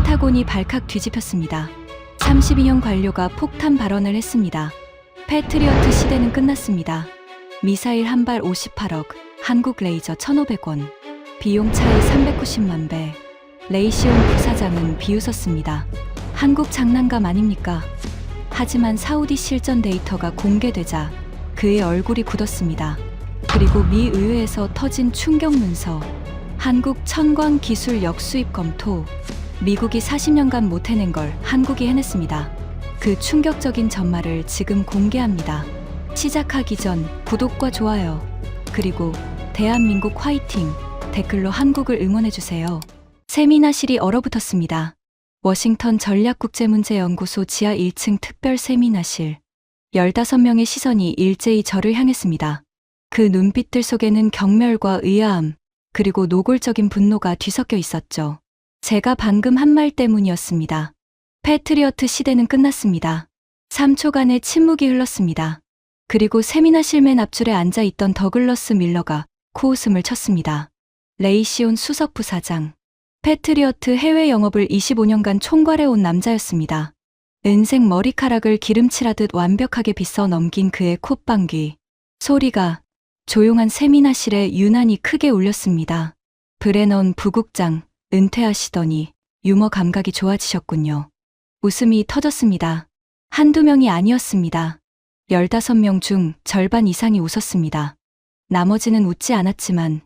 펜타곤이 발칵 뒤집혔습니다. 32년 관료가 폭탄 발언을 했습니다. 패트리어트 시대는 끝났습니다. 미사일 한 발 58억, 한국 레이저 1,500원, 비용 차이 390만 배. 레이시온 부사장은 비웃었습니다. 한국 장난감 아닙니까? 하지만 사우디 실전 데이터가 공개되자 그의 얼굴이 굳었습니다. 그리고 미 의회에서 터진 충격 문서. 한국 천광 기술 역수입 검토. 미국이 40년간 못 해낸 걸 한국이 해냈습니다. 그 충격적인 전말을 지금 공개합니다. 시작하기 전 구독과 좋아요, 그리고 대한민국 화이팅 댓글로 한국을 응원해주세요. 세미나실이 얼어붙었습니다. 워싱턴 전략국제문제연구소 지하 1층 특별 세미나실. 15명의 시선이 일제히 저를 향했습니다. 그 눈빛들 속에는 경멸과 의아함, 그리고 노골적인 분노가 뒤섞여 있었죠. 제가 방금 한 말 때문이었습니다. 패트리어트 시대는 끝났습니다. 3초간의 침묵이 흘렀습니다. 그리고 세미나실 맨 앞줄에 앉아있던 더글러스 밀러가 코웃음을 쳤습니다. 레이시온 수석 부사장. 패트리어트 해외 영업을 25년간 총괄해온 남자였습니다. 은색 머리카락을 기름칠하듯 완벽하게 빗어 넘긴 그의 콧방귀. 소리가 조용한 세미나실에 유난히 크게 울렸습니다. 브레넌 부국장, 은퇴하시더니 유머 감각이 좋아지셨군요. 웃음이 터졌습니다. 한두 명이 아니었습니다. 15명 중 절반 이상이 웃었습니다. 나머지는 웃지 않았지만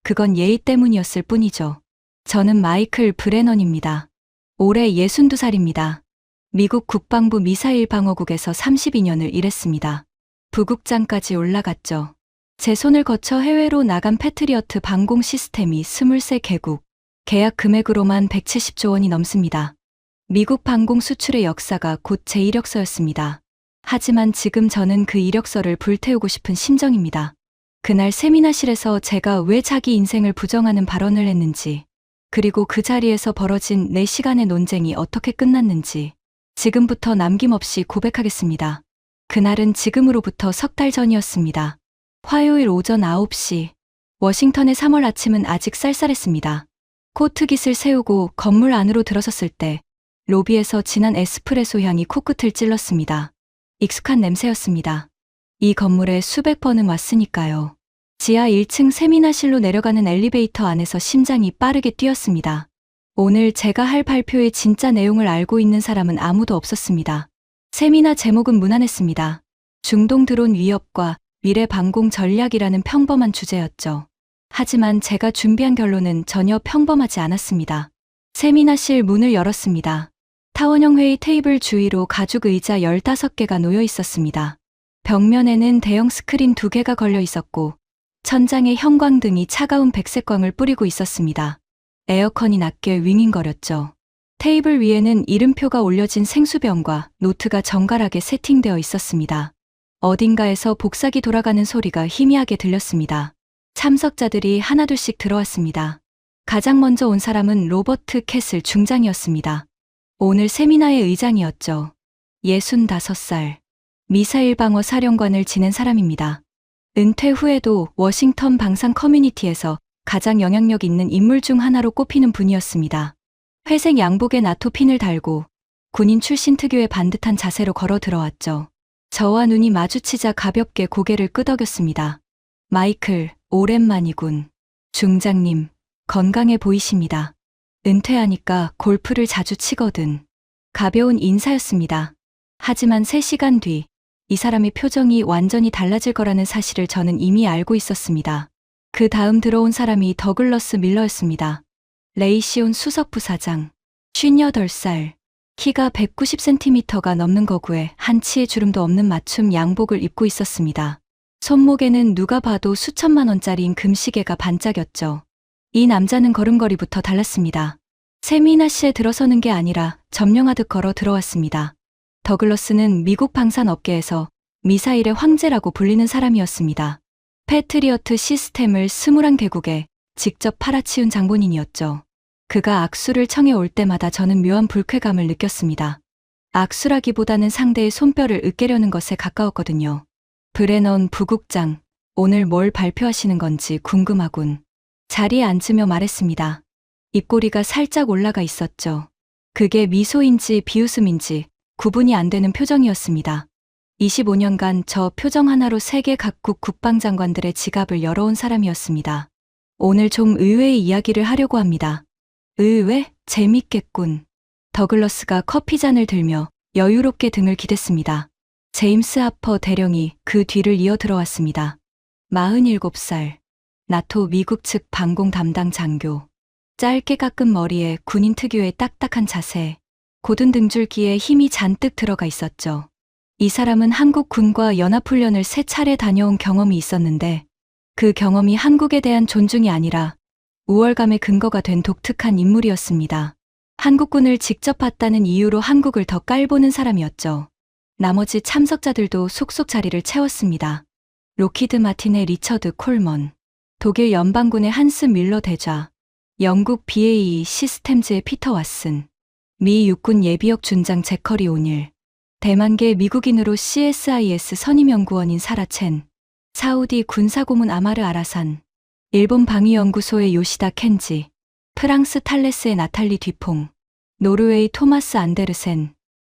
그건 예의 때문이었을 뿐이죠. 저는 마이클 브레넌입니다. 올해 62살입니다. 미국 국방부 미사일 방어국에서 32년을 일했습니다. 부국장까지 올라갔죠. 제 손을 거쳐 해외로 나간 패트리어트 방공 시스템이 23개국, 계약 금액으로만 170조 원이 넘습니다. 미국 방공 수출의 역사가 곧 제 이력서였습니다. 하지만 지금 저는 그 이력서를 불태우고 싶은 심정입니다. 그날 세미나실에서 제가 왜 자기 인생을 부정하는 발언을 했는지, 그리고 그 자리에서 벌어진 4시간의 논쟁이 어떻게 끝났는지 지금부터 남김없이 고백하겠습니다. 그날은 지금으로부터 3달 전이었습니다. 화요일 오전 9시, 워싱턴의 3월 아침은 아직 쌀쌀했습니다. 코트깃을 세우고 건물 안으로 들어섰을 때 로비에서 진한 에스프레소 향이 코끝을 찔렀습니다. 익숙한 냄새였습니다. 이 건물에 수백 번은 왔으니까요. 지하 1층 세미나실로 내려가는 엘리베이터 안에서 심장이 빠르게 뛰었습니다. 오늘 제가 할 발표의 진짜 내용을 알고 있는 사람은 아무도 없었습니다. 세미나 제목은 무난했습니다. 중동 드론 위협과 미래 방공 전략이라는 평범한 주제였죠. 하지만 제가 준비한 결론은 전혀 평범하지 않았습니다. 세미나실 문을 열었습니다. 타원형 회의 테이블 주위로 가죽 의자 15개가 놓여 있었습니다. 벽면에는 대형 스크린 2개가 걸려 있었고 천장에 형광등이 차가운 백색광을 뿌리고 있었습니다. 에어컨이 낮게 윙윙거렸죠. 테이블 위에는 이름표가 올려진 생수병과 노트가 정갈하게 세팅되어 있었습니다. 어딘가에서 복사기 돌아가는 소리가 희미하게 들렸습니다. 참석자들이 하나둘씩 들어왔습니다. 가장 먼저 온 사람은 로버트 캐슬 중장이었습니다. 오늘 세미나의 의장이었죠. 65살. 미사일 방어 사령관을 지낸 사람입니다. 은퇴 후에도 워싱턴 방산 커뮤니티에서 가장 영향력 있는 인물 중 하나로 꼽히는 분이었습니다. 회색 양복에 나토 핀을 달고 군인 출신 특유의 반듯한 자세로 걸어 들어왔죠. 저와 눈이 마주치자 가볍게 고개를 끄덕였습니다. 마이클, 오랜만이군. 중장님, 건강해 보이십니다. 은퇴하니까 골프를 자주 치거든. 가벼운 인사였습니다. 하지만 3시간 뒤, 이 사람의 표정이 완전히 달라질 거라는 사실을 저는 이미 알고 있었습니다. 그 다음 들어온 사람이 더글러스 밀러였습니다. 레이시온 수석 부사장. 58살. 키가 190cm가 넘는 거구에 한치의 주름도 없는 맞춤 양복을 입고 있었습니다. 손목에는 누가 봐도 수천만 원짜리인 금시계가 반짝였죠. 이 남자는 걸음걸이부터 달랐습니다. 세미나실에 들어서는 게 아니라 점령하듯 걸어 들어왔습니다. 더글러스는 미국 방산 업계에서 미사일의 황제라고 불리는 사람이었습니다. 패트리어트 시스템을 21개국에 직접 팔아치운 장본인이었죠. 그가 악수를 청해 올 때마다 저는 묘한 불쾌감을 느꼈습니다. 악수라기보다는 상대의 손뼉을 으깨려는 것에 가까웠거든요. 브레넌 부국장, 오늘 뭘 발표하시는 건지 궁금하군. 자리에 앉으며 말했습니다. 입꼬리가 살짝 올라가 있었죠. 그게 미소인지 비웃음인지 구분이 안 되는 표정이었습니다. 25년간 저 표정 하나로 세계 각국 국방장관들의 지갑을 열어온 사람이었습니다. 오늘 좀 의외의 이야기를 하려고 합니다. 의외? 재밌겠군. 더글러스가 커피잔을 들며 여유롭게 등을 기댔습니다. 제임스 하퍼 대령이 그 뒤를 이어 들어왔습니다. 47살. 나토 미국 측 방공 담당 장교. 짧게 깎은 머리에 군인 특유의 딱딱한 자세. 곧은 등줄기에 힘이 잔뜩 들어가 있었죠. 이 사람은 한국 군과 연합훈련을 3차례 다녀온 경험이 있었는데 그 경험이 한국에 대한 존중이 아니라 우월감의 근거가 된 독특한 인물이었습니다. 한국군을 직접 봤다는 이유로 한국을 더 깔보는 사람이었죠. 나머지 참석자들도 속속 자리를 채웠습니다. 로키드 마틴의 리처드 콜먼, 독일 연방군의 한스 밀러 대좌, 영국 BAE 시스템즈의 피터 왓슨, 미 육군 예비역 준장 제커리 오닐, 대만계 미국인으로 CSIS 선임연구원인 사라 첸, 사우디 군사고문 아마르 아라산, 일본 방위연구소의 요시다 켄지, 프랑스 탈레스의 나탈리 뒤퐁, 노르웨이 토마스 안데르센,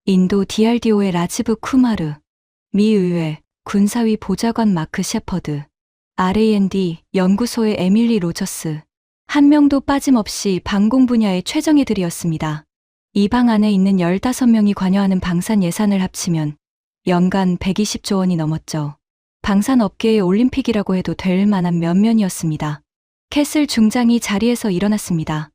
인도 DRDO의 라지브 쿠마르, 미 의회 군사위 보좌관 마크 셰퍼드, R&D 연구소의 에밀리 로저스, 한 명도 빠짐없이 방공 분야의 최정예들이었습니다. 이 방 안에 있는 15명이 관여하는 방산 예산을 합치면 연간 120조 원이 넘었죠. 방산업계의 올림픽이라고 해도 될 만한 면면이었습니다. 캐슬 중장이 자리에서 일어났습니다.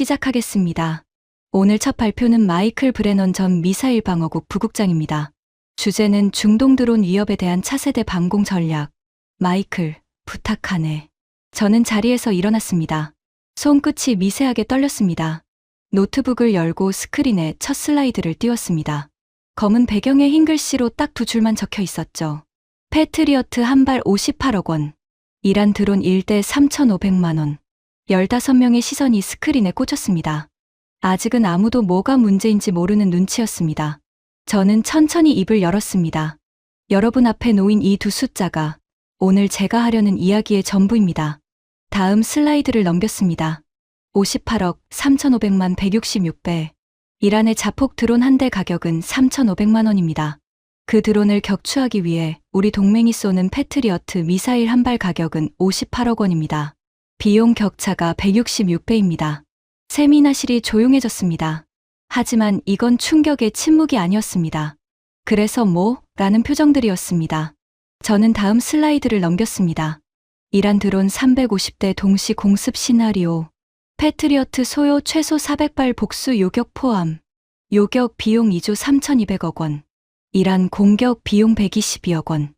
시작하겠습니다. 오늘 첫 발표는 마이클 브레넌 전 미사일 방어국 부국장입니다. 주제는 중동 드론 위협에 대한 차세대 방공 전략. 마이클, 부탁하네. 저는 자리에서 일어났습니다. 손끝이 미세하게 떨렸습니다. 노트북을 열고 스크린에 첫 슬라이드를 띄웠습니다. 검은 배경에 흰 글씨로 딱 2줄만 적혀 있었죠. 패트리어트 한 발 58억 원. 이란 드론 1대 3,500만 원. 15명의 시선이 스크린에 꽂혔습니다. 아직은 아무도 뭐가 문제인지 모르는 눈치였습니다. 저는 천천히 입을 열었습니다. 여러분 앞에 놓인 이 두 숫자가 오늘 제가 하려는 이야기의 전부입니다. 다음 슬라이드를 넘겼습니다. 58억 3,500만 166배. 이란의 자폭 드론 한 대 가격은 3,500만 원입니다. 그 드론을 격추하기 위해 우리 동맹이 쏘는 패트리어트 미사일 한 발 가격은 58억 원입니다. 비용 격차가 166배입니다. 세미나실이 조용해졌습니다. 하지만 이건 충격의 침묵이 아니었습니다. 그래서 뭐? 라는 표정들이었습니다. 저는 다음 슬라이드를 넘겼습니다. 이란 드론 350대 동시 공습 시나리오. 패트리어트 소요 최소 400발 복수 요격 포함. 요격 비용 2조 3,200억 원. 이란 공격 비용 122억 원.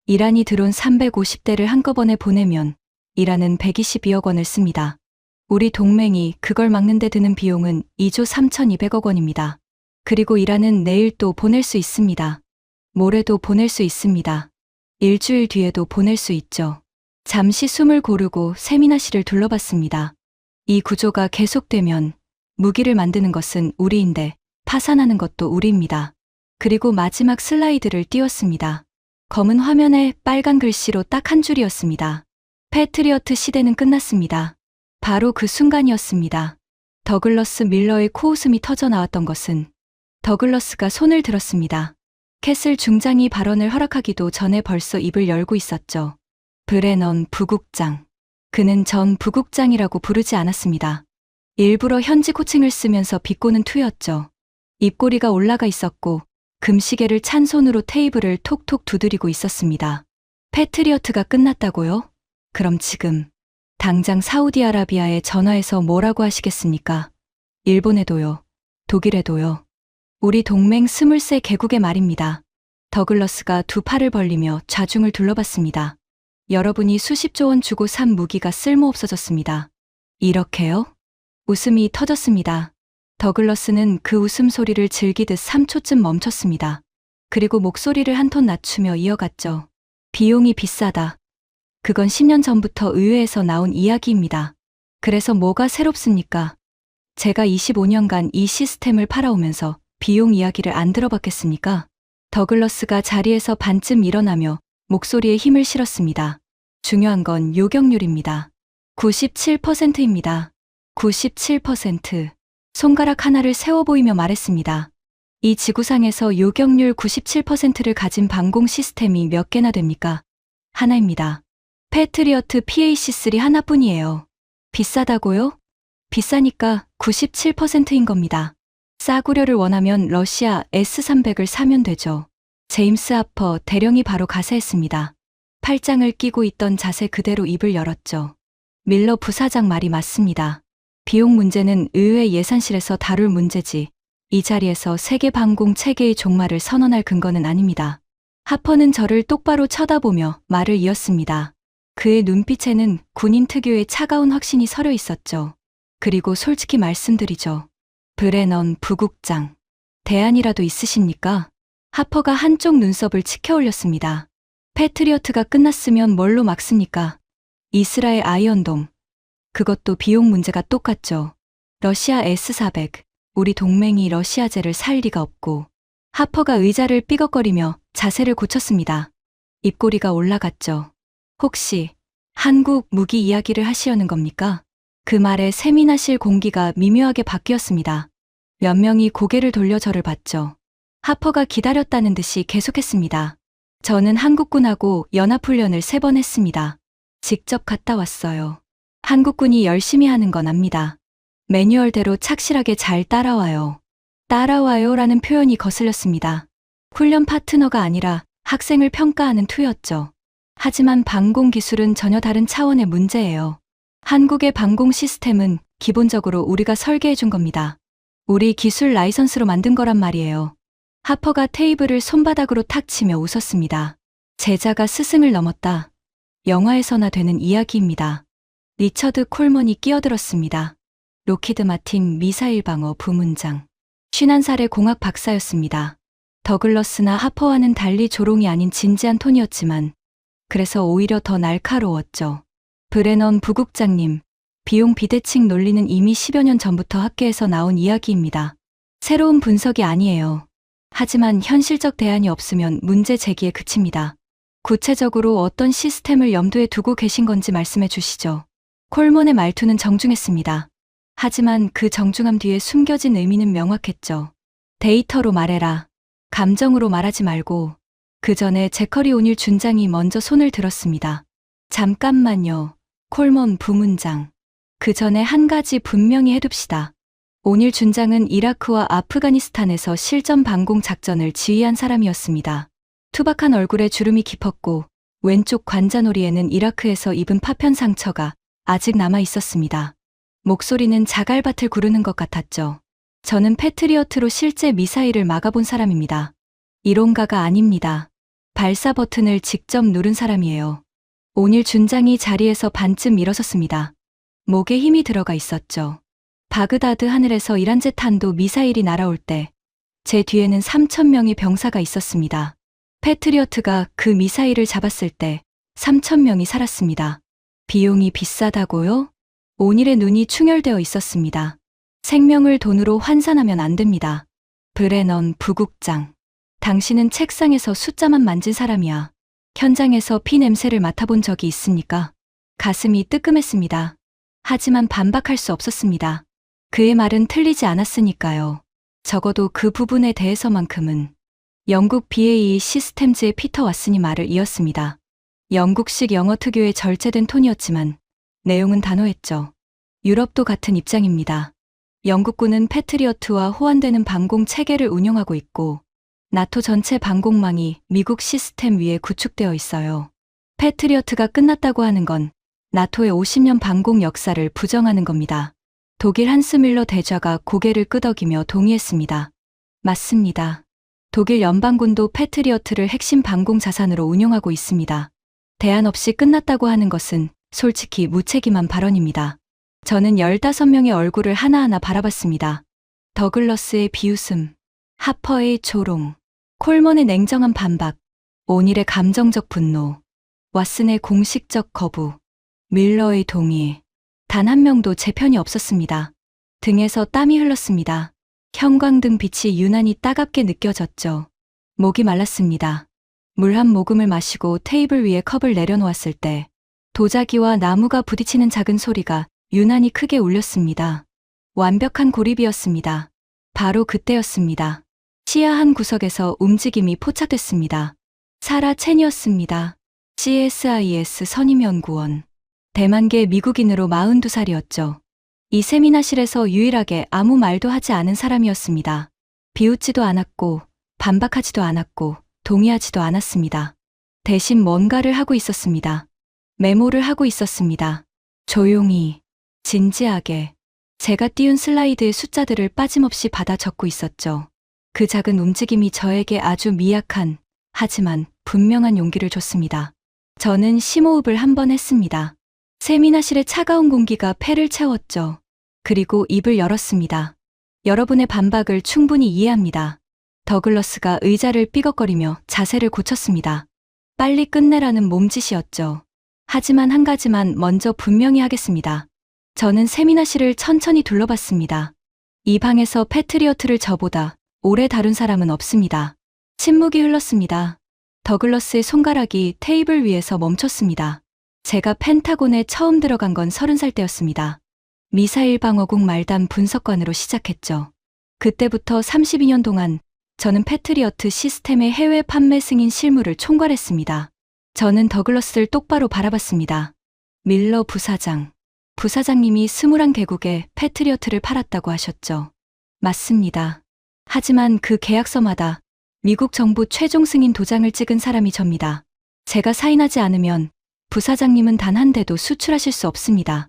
이란이 드론 350대를 한꺼번에 보내면 이란은 122억 원을 씁니다. 우리 동맹이 그걸 막는 데 드는 비용은 2조 3,200억 원입니다. 그리고 이란은 내일 또 보낼 수 있습니다. 모레도 보낼 수 있습니다. 일주일 뒤에도 보낼 수 있죠. 잠시 숨을 고르고 세미나실을 둘러봤습니다. 이 구조가 계속되면 무기를 만드는 것은 우리인데 파산하는 것도 우리입니다. 그리고 마지막 슬라이드를 띄웠습니다. 검은 화면에 빨간 글씨로 딱 한 줄이었습니다. 패트리어트 시대는 끝났습니다. 바로 그 순간이었습니다. 더글러스 밀러의 코웃음이 터져 나왔던 것은 더글러스가 손을 들었습니다. 캐슬 중장이 발언을 허락하기도 전에 벌써 입을 열고 있었죠. 브레넌 부국장. 그는 전 부국장이라고 부르지 않았습니다. 일부러 현지 호칭을 쓰면서 비꼬는 투였죠. 입꼬리가 올라가 있었고 금시계를 찬 손으로 테이블을 톡톡 두드리고 있었습니다. 패트리어트가 끝났다고요? 그럼 지금 당장 사우디아라비아에 전화해서 뭐라고 하시겠습니까? 일본에도요. 독일에도요. 우리 동맹 23개국의 말입니다. 더글러스가 두 팔을 벌리며 좌중을 둘러봤습니다. 여러분이 수십조 원 주고 산 무기가 쓸모없어졌습니다. 이렇게요? 웃음이 터졌습니다. 더글러스는 그 웃음소리를 즐기듯 3초쯤 멈췄습니다. 그리고 목소리를 한 톤 낮추며 이어갔죠. 비용이 비싸다. 그건 10년 전부터 의회에서 나온 이야기입니다. 그래서 뭐가 새롭습니까? 제가 25년간 이 시스템을 팔아오면서 비용 이야기를 안 들어봤겠습니까? 더글러스가 자리에서 반쯤 일어나며 목소리에 힘을 실었습니다. 중요한 건 요격률입니다. 97%입니다. 97%. 손가락 하나를 세워 보이며 말했습니다. 이 지구상에서 요격률 97%를 가진 방공 시스템이 몇 개나 됩니까? 하나입니다. 패트리어트 PAC-3 하나뿐이에요. 비싸다고요? 비싸니까 97%인 겁니다. 싸구려를 원하면 러시아 S-300을 사면 되죠. 제임스 하퍼 대령이 바로 가세했습니다. 팔짱을 끼고 있던 자세 그대로 입을 열었죠. 밀러 부사장 말이 맞습니다. 비용 문제는 의회 예산실에서 다룰 문제지 이 자리에서 세계 방공 체계의 종말을 선언할 근거는 아닙니다. 하퍼는 저를 똑바로 쳐다보며 말을 이었습니다. 그의 눈빛에는 군인 특유의 차가운 확신이 서려 있었죠. 그리고 솔직히 말씀드리죠. 브레넌 부국장, 대안이라도 있으십니까? 하퍼가 한쪽 눈썹을 치켜 올렸습니다. 패트리어트가 끝났으면 뭘로 막습니까? 이스라엘 아이언돔. 그것도 비용 문제가 똑같죠. 러시아 S-400. 우리 동맹이 러시아제를 살 리가 없고. 하퍼가 의자를 삐걱거리며 자세를 고쳤습니다. 입꼬리가 올라갔죠. 혹시 한국 무기 이야기를 하시려는 겁니까? 그 말에 세미나실 공기가 미묘하게 바뀌었습니다. 몇 명이 고개를 돌려 저를 봤죠. 하퍼가 기다렸다는 듯이 계속했습니다. 저는 한국군하고 연합훈련을 3번 했습니다. 직접 갔다 왔어요. 한국군이 열심히 하는 건 압니다. 매뉴얼대로 착실하게 잘 따라와요. 따라와요라는 표현이 거슬렸습니다. 훈련 파트너가 아니라 학생을 평가하는 투였죠. 하지만 방공 기술은 전혀 다른 차원의 문제예요. 한국의 방공 시스템은 기본적으로 우리가 설계해 준 겁니다. 우리 기술 라이선스로 만든 거란 말이에요. 하퍼가 테이블을 손바닥으로 탁 치며 웃었습니다. 제자가 스승을 넘었다. 영화에서나 되는 이야기입니다. 리처드 콜먼이 끼어들었습니다. 로키드 마틴 미사일 방어 부문장. 51살의 공학 박사였습니다. 더글러스나 하퍼와는 달리 조롱이 아닌 진지한 톤이었지만 그래서 오히려 더 날카로웠죠. 브레넌 부국장님, 비용 비대칭 논리는 이미 10여 년 전부터 학계에서 나온 이야기입니다. 새로운 분석이 아니에요. 하지만 현실적 대안이 없으면 문제 제기에 그칩니다. 구체적으로 어떤 시스템을 염두에 두고 계신 건지 말씀해 주시죠. 콜먼의 말투는 정중했습니다. 하지만 그 정중함 뒤에 숨겨진 의미는 명확했죠. 데이터로 말해라. 감정으로 말하지 말고. 그 전에 제커리 오닐 준장이 먼저 손을 들었습니다. 잠깐만요. 콜먼 부문장. 그 전에 한 가지 분명히 해둡시다. 오닐 준장은 이라크와 아프가니스탄에서 실전 방공 작전을 지휘한 사람이었습니다. 투박한 얼굴에 주름이 깊었고 왼쪽 관자놀이에는 이라크에서 입은 파편 상처가 아직 남아 있었습니다. 목소리는 자갈밭을 구르는 것 같았죠. 저는 패트리어트로 실제 미사일을 막아본 사람입니다. 이론가가 아닙니다. 발사 버튼을 직접 누른 사람이에요. 오닐 준장이 자리에서 반쯤 일어섰습니다. 목에 힘이 들어가 있었죠. 바그다드 하늘에서 이란제탄도 미사일이 날아올 때 제 뒤에는 3,000명의 병사가 있었습니다. 패트리어트가 그 미사일을 잡았을 때 3,000명이 살았습니다. 비용이 비싸다고요? 오닐의 눈이 충혈되어 있었습니다. 생명을 돈으로 환산하면 안 됩니다. 브레넌 부국장. 당신은 책상에서 숫자만 만진 사람이야. 현장에서 피 냄새를 맡아본 적이 있습니까? 가슴이 뜨끔했습니다. 하지만 반박할 수 없었습니다. 그의 말은 틀리지 않았으니까요. 적어도 그 부분에 대해서만큼은. 영국 BAE 시스템즈의 피터 왓슨이 말을 이었습니다. 영국식 영어 특유의 절제된 톤이었지만 내용은 단호했죠. 유럽도 같은 입장입니다. 영국군은 패트리어트와 호환되는 방공 체계를 운용하고 있고 나토 전체 방공망이 미국 시스템 위에 구축되어 있어요. 패트리어트가 끝났다고 하는 건 나토의 50년 방공 역사를 부정하는 겁니다. 독일 한스 밀러 대좌가 고개를 끄덕이며 동의했습니다. 맞습니다. 독일 연방군도 패트리어트를 핵심 방공 자산으로 운용하고 있습니다. 대안 없이 끝났다고 하는 것은 솔직히 무책임한 발언입니다. 저는 15명의 얼굴을 하나하나 바라봤습니다. 더글러스의 비웃음, 하퍼의 조롱, 콜먼의 냉정한 반박, 오닐의 감정적 분노, 왓슨의 공식적 거부, 밀러의 동의. 단 한 명도 제 편이 없었습니다. 등에서 땀이 흘렀습니다. 형광등 빛이 유난히 따갑게 느껴졌죠. 목이 말랐습니다. 물 한 모금을 마시고 테이블 위에 컵을 내려놓았을 때 도자기와 나무가 부딪히는 작은 소리가 유난히 크게 울렸습니다. 완벽한 고립이었습니다. 바로 그때였습니다. 시야 한 구석에서 움직임이 포착됐습니다. 사라 첸이었습니다. CSIS 선임연구원. 대만계 미국인으로 42살이었죠. 이 세미나실에서 유일하게 아무 말도 하지 않은 사람이었습니다. 비웃지도 않았고 반박하지도 않았고 동의하지도 않았습니다. 대신 뭔가를 하고 있었습니다. 메모를 하고 있었습니다. 조용히, 진지하게. 제가 띄운 슬라이드의 숫자들을 빠짐없이 받아 적고 있었죠. 그 작은 움직임이 저에게 아주 미약한, 하지만 분명한 용기를 줬습니다. 저는 심호흡을 한 번 했습니다. 세미나실의 차가운 공기가 폐를 채웠죠. 그리고 입을 열었습니다. 여러분의 반박을 충분히 이해합니다. 더글러스가 의자를 삐걱거리며 자세를 고쳤습니다. 빨리 끝내라는 몸짓이었죠. 하지만 한 가지만 먼저 분명히 하겠습니다. 저는 세미나실을 천천히 둘러봤습니다. 이 방에서 패트리어트를 저보다 오래 다룬 사람은 없습니다. 침묵이 흘렀습니다. 더글러스의 손가락이 테이블 위에서 멈췄습니다. 제가 펜타곤에 처음 들어간 건 30살 때였습니다. 미사일 방어국 말단 분석관으로 시작했죠. 그때부터 32년 동안 저는 패트리어트 시스템의 해외 판매 승인 실무를 총괄했습니다. 저는 더글러스를 똑바로 바라봤습니다. 밀러 부사장. 부사장님이 21개국에 패트리어트를 팔았다고 하셨죠. 맞습니다. 하지만 그 계약서마다 미국 정부 최종 승인 도장을 찍은 사람이 접니다. 제가 사인하지 않으면 부사장님은 단 한 대도 수출하실 수 없습니다.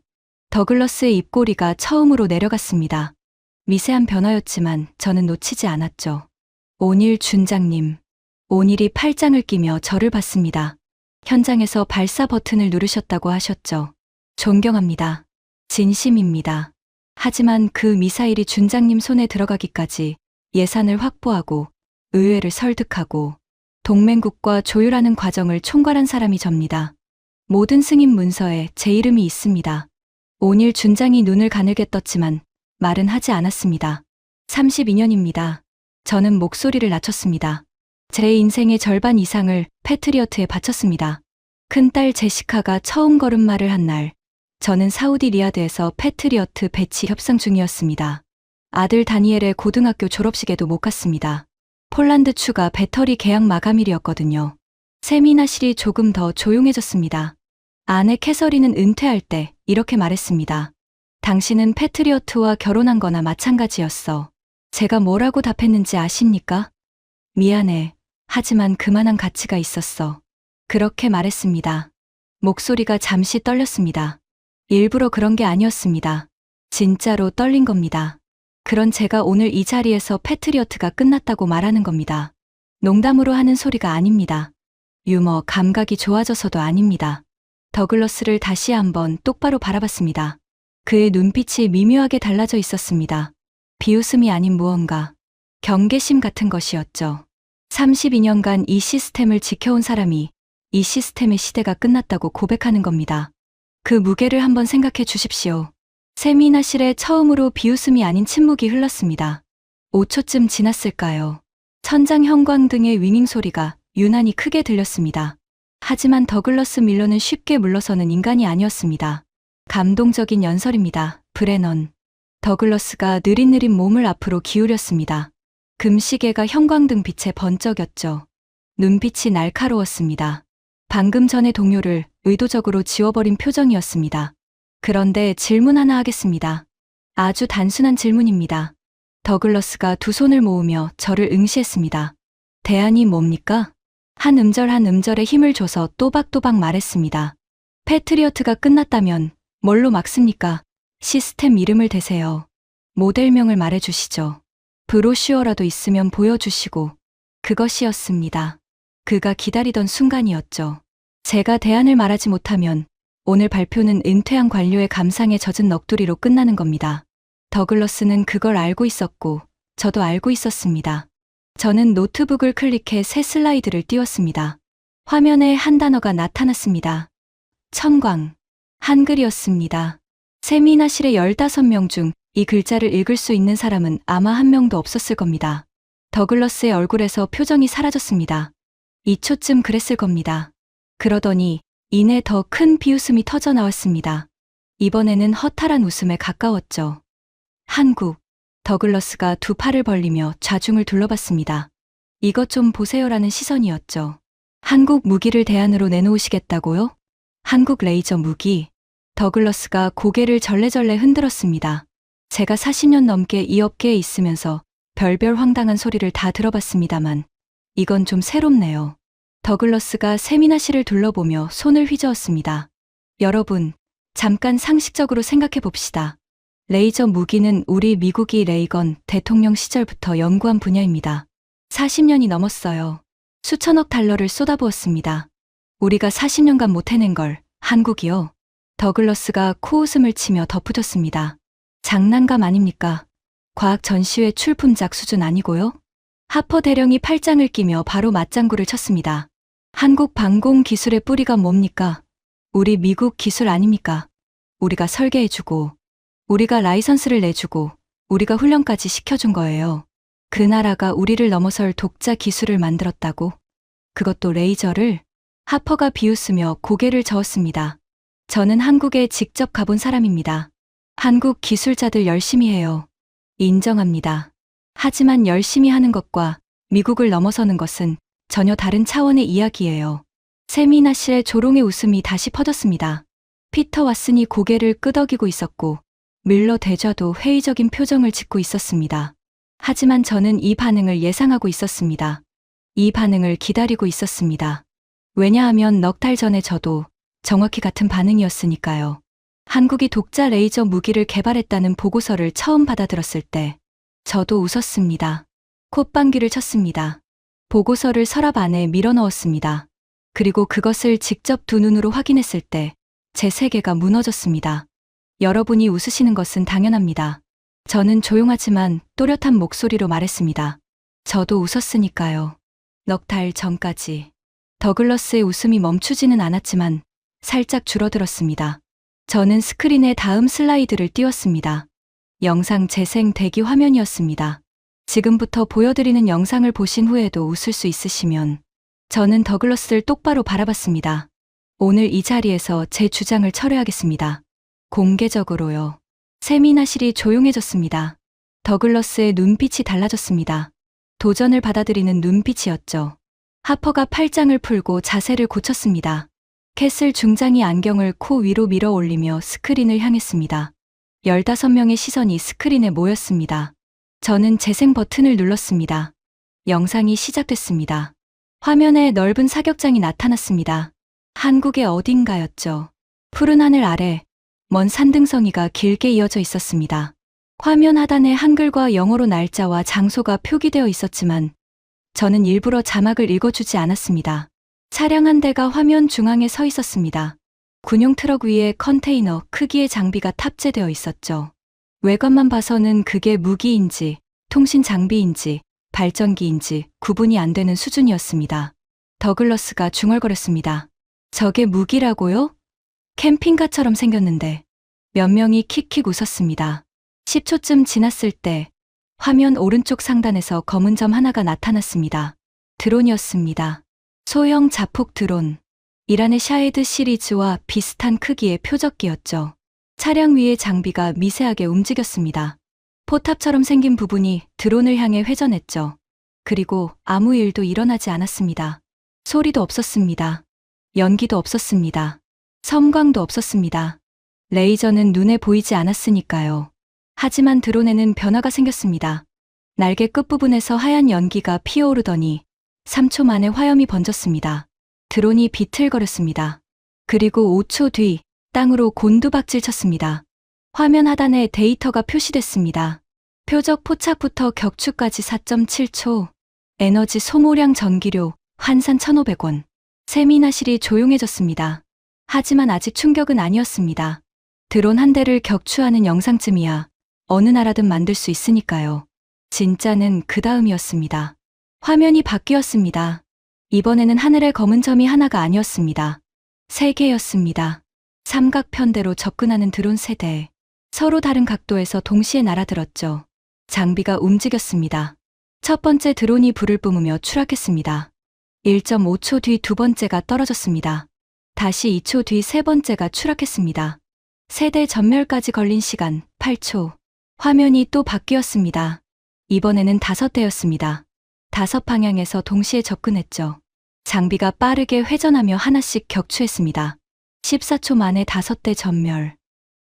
더글러스의 입꼬리가 처음으로 내려갔습니다. 미세한 변화였지만 저는 놓치지 않았죠. 오닐 준장님. 오닐이 팔짱을 끼며 저를 봤습니다. 현장에서 발사 버튼을 누르셨다고 하셨죠. 존경합니다. 진심입니다. 하지만 그 미사일이 준장님 손에 들어가기까지 예산을 확보하고 의회를 설득하고 동맹국과 조율하는 과정을 총괄한 사람이 접니다. 모든 승인 문서에 제 이름이 있습니다. 오닐 준장이 눈을 가늘게 떴지만 말은 하지 않았습니다. 32년입니다. 저는 목소리를 낮췄습니다. 제 인생의 절반 이상을 패트리어트에 바쳤습니다. 큰딸 제시카가 처음 걸음마를 한 날, 저는 사우디 리야드에서 패트리어트 배치 협상 중이었습니다. 아들 다니엘의 고등학교 졸업식에도 못 갔습니다. 폴란드 추가 배터리 계약 마감일이었거든요. 세미나실이 조금 더 조용해졌습니다. 아내 캐서린은 은퇴할 때 이렇게 말했습니다. 당신은 패트리어트와 결혼한 거나 마찬가지였어. 제가 뭐라고 답했는지 아십니까? 미안해. 하지만 그만한 가치가 있었어. 그렇게 말했습니다. 목소리가 잠시 떨렸습니다. 일부러 그런 게 아니었습니다. 진짜로 떨린 겁니다. 그런 제가 오늘 이 자리에서 패트리어트가 끝났다고 말하는 겁니다. 농담으로 하는 소리가 아닙니다. 유머, 감각이 좋아져서도 아닙니다. 더글러스를 다시 한번 똑바로 바라봤습니다. 그의 눈빛이 미묘하게 달라져 있었습니다. 비웃음이 아닌 무언가, 경계심 같은 것이었죠. 32년간 이 시스템을 지켜온 사람이 이 시스템의 시대가 끝났다고 고백하는 겁니다. 그 무게를 한번 생각해 주십시오. 세미나실에 처음으로 비웃음이 아닌 침묵이 흘렀습니다. 5초쯤 지났을까요? 천장 형광등의 윙윙 소리가 유난히 크게 들렸습니다. 하지만 더글러스 밀러는 쉽게 물러서는 인간이 아니었습니다. 감동적인 연설입니다. 브레넌. 더글러스가 느릿느릿 몸을 앞으로 기울였습니다. 금시계가 형광등 빛에 번쩍였죠. 눈빛이 날카로웠습니다. 방금 전의 동요를 의도적으로 지워버린 표정이었습니다. 그런데 질문 하나 하겠습니다. 아주 단순한 질문입니다. 더글러스가 두 손을 모으며 저를 응시했습니다. 대안이 뭡니까? 한 음절 한 음절에 힘을 줘서 또박또박 말했습니다. 패트리어트가 끝났다면 뭘로 막습니까? 시스템 이름을 대세요. 모델명을 말해주시죠. 브로슈어라도 있으면 보여주시고. 그것이었습니다. 그가 기다리던 순간이었죠. 제가 대안을 말하지 못하면 오늘 발표는 은퇴한 관료의 감상에 젖은 넋두리로 끝나는 겁니다. 더글러스는 그걸 알고 있었고 저도 알고 있었습니다. 저는 노트북을 클릭해 새 슬라이드를 띄웠습니다. 화면에 한 단어가 나타났습니다. 천광. 한글이었습니다. 세미나실의 15명 중 이 글자를 읽을 수 있는 사람은 아마 한 명도 없었을 겁니다. 더글러스의 얼굴에서 표정이 사라졌습니다. 2초쯤 그랬을 겁니다. 그러더니 이내 더 큰 비웃음이 터져 나왔습니다. 이번에는 허탈한 웃음에 가까웠죠. 한국. 더글러스가 두 팔을 벌리며 좌중을 둘러봤습니다. 이것 좀 보세요라는 시선이었죠. 한국 무기를 대안으로 내놓으시겠다고요? 한국 레이저 무기. 더글러스가 고개를 절레절레 흔들었습니다. 제가 40년 넘게 이 업계에 있으면서 별별 황당한 소리를 다 들어봤습니다만 이건 좀 새롭네요. 더글러스가 세미나 씨를 둘러보며 손을 휘저었습니다. 여러분, 잠깐 상식적으로 생각해 봅시다. 레이저 무기는 우리 미국이 레이건 대통령 시절부터 연구한 분야입니다. 40년이 넘었어요. 수천억 달러를 쏟아부었습니다. 우리가 40년간 못 해낸 걸 한국이요. 더글러스가 코웃음을 치며 덧붙였습니다. 장난감 아닙니까? 과학 전시회 출품작 수준 아니고요? 하퍼 대령이 팔짱을 끼며 바로 맞장구를 쳤습니다. 한국 방공 기술의 뿌리가 뭡니까? 우리 미국 기술 아닙니까? 우리가 설계해주고, 우리가 라이선스를 내주고, 우리가 훈련까지 시켜준 거예요. 그 나라가 우리를 넘어설 독자 기술을 만들었다고? 그것도 레이저를? 하퍼가 비웃으며 고개를 저었습니다. 저는 한국에 직접 가본 사람입니다. 한국 기술자들 열심히 해요. 인정합니다. 하지만 열심히 하는 것과 미국을 넘어서는 것은 전혀 다른 차원의 이야기예요. 세미나 씨의 조롱의 웃음이 다시 퍼졌습니다. 피터 왓슨이 고개를 끄덕이고 있었고 밀러 대좌도 회의적인 표정을 짓고 있었습니다. 하지만 저는 이 반응을 예상하고 있었습니다. 이 반응을 기다리고 있었습니다. 왜냐하면 넉 달 전에 저도 정확히 같은 반응이었으니까요. 한국이 독자 레이저 무기를 개발했다는 보고서를 처음 받아들었을 때 저도 웃었습니다. 콧방귀를 쳤습니다. 보고서를 서랍 안에 밀어넣었습니다. 그리고 그것을 직접 두 눈으로 확인했을 때 제 세계가 무너졌습니다. 여러분이 웃으시는 것은 당연합니다. 저는 조용하지만 또렷한 목소리로 말했습니다. 저도 웃었으니까요. 넉 달 전까지. 더글러스의 웃음이 멈추지는 않았지만 살짝 줄어들었습니다. 저는 스크린에 다음 슬라이드를 띄웠습니다. 영상 재생 대기 화면이었습니다. 지금부터 보여드리는 영상을 보신 후에도 웃을 수 있으시면. 저는 더글러스를 똑바로 바라봤습니다. 오늘 이 자리에서 제 주장을 철회하겠습니다. 공개적으로요. 세미나실이 조용해졌습니다. 더글러스의 눈빛이 달라졌습니다. 도전을 받아들이는 눈빛이었죠. 하퍼가 팔짱을 풀고 자세를 고쳤습니다. 캐슬 중장이 안경을 코 위로 밀어 올리며 스크린을 향했습니다. 15명의 시선이 스크린에 모였습니다. 저는 재생 버튼을 눌렀습니다. 영상이 시작됐습니다. 화면에 넓은 사격장이 나타났습니다. 한국의 어딘가였죠. 푸른 하늘 아래 먼 산등성이가 길게 이어져 있었습니다. 화면 하단에 한글과 영어로 날짜와 장소가 표기되어 있었지만 저는 일부러 자막을 읽어주지 않았습니다. 차량 한 대가 화면 중앙에 서 있었습니다. 군용 트럭 위에 컨테이너 크기의 장비가 탑재되어 있었죠. 외관만 봐서는 그게 무기인지 통신 장비인지 발전기인지 구분이 안 되는 수준이었습니다. 더글러스가 중얼거렸습니다. 저게 무기라고요? 캠핑카처럼 생겼는데. 몇 명이 킥킥 웃었습니다. 10초쯤 지났을 때 화면 오른쪽 상단에서 검은 점 하나가 나타났습니다. 드론이었습니다. 소형 자폭 드론. 이란의 샤헤드 시리즈와 비슷한 크기의 표적기였죠. 차량 위의 장비가 미세하게 움직였습니다. 포탑처럼 생긴 부분이 드론을 향해 회전했죠. 그리고 아무 일도 일어나지 않았습니다. 소리도 없었습니다. 연기도 없었습니다. 섬광도 없었습니다. 레이저는 눈에 보이지 않았으니까요. 하지만 드론에는 변화가 생겼습니다. 날개 끝부분에서 하얀 연기가 피어오르더니 3초 만에 화염이 번졌습니다. 드론이 비틀거렸습니다. 그리고 5초 뒤 땅으로 곤두박질 쳤습니다. 화면 하단에 데이터가 표시됐습니다. 표적 포착부터 격추까지 4.7초. 에너지 소모량 전기료 환산 1,500원. 세미나실이 조용해졌습니다. 하지만 아직 충격은 아니었습니다. 드론 한 대를 격추하는 영상쯤이야 어느 나라든 만들 수 있으니까요. 진짜는 그 다음이었습니다. 화면이 바뀌었습니다. 이번에는 하늘에 검은 점이 하나가 아니었습니다. 3개였습니다. 삼각편대로 접근하는 드론 3대. 서로 다른 각도에서 동시에 날아들었죠. 장비가 움직였습니다. 첫 번째 드론이 불을 뿜으며 추락했습니다. 1.5초 뒤 두 번째가 떨어졌습니다. 다시 2초 뒤 세 번째가 추락했습니다. 세대 전멸까지 걸린 시간 8초. 화면이 또 바뀌었습니다. 이번에는 5대였습니다. 5방향에서 동시에 접근했죠. 장비가 빠르게 회전하며 하나씩 격추했습니다. 14초 만에 5대 전멸.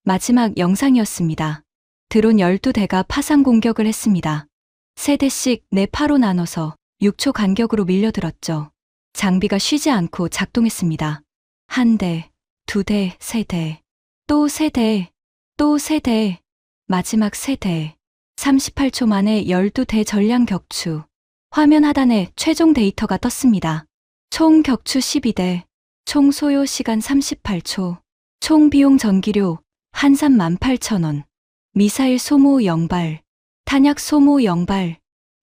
마지막 영상이었습니다. 드론 12대가 파상 공격을 했습니다. 3대씩 4파로 나눠서 6초 간격으로 밀려들었죠. 장비가 쉬지 않고 작동했습니다. 1대, 2대, 3대, 또 3대, 또 3대, 마지막 3대. 38초 만에 12대 전량 격추. 화면 하단에 최종 데이터가 떴습니다. 총 격추 12대, 총 소요 시간 38초, 총 비용 전기료 한산 18,000원, 미사일 소모 0발, 탄약 소모 0발.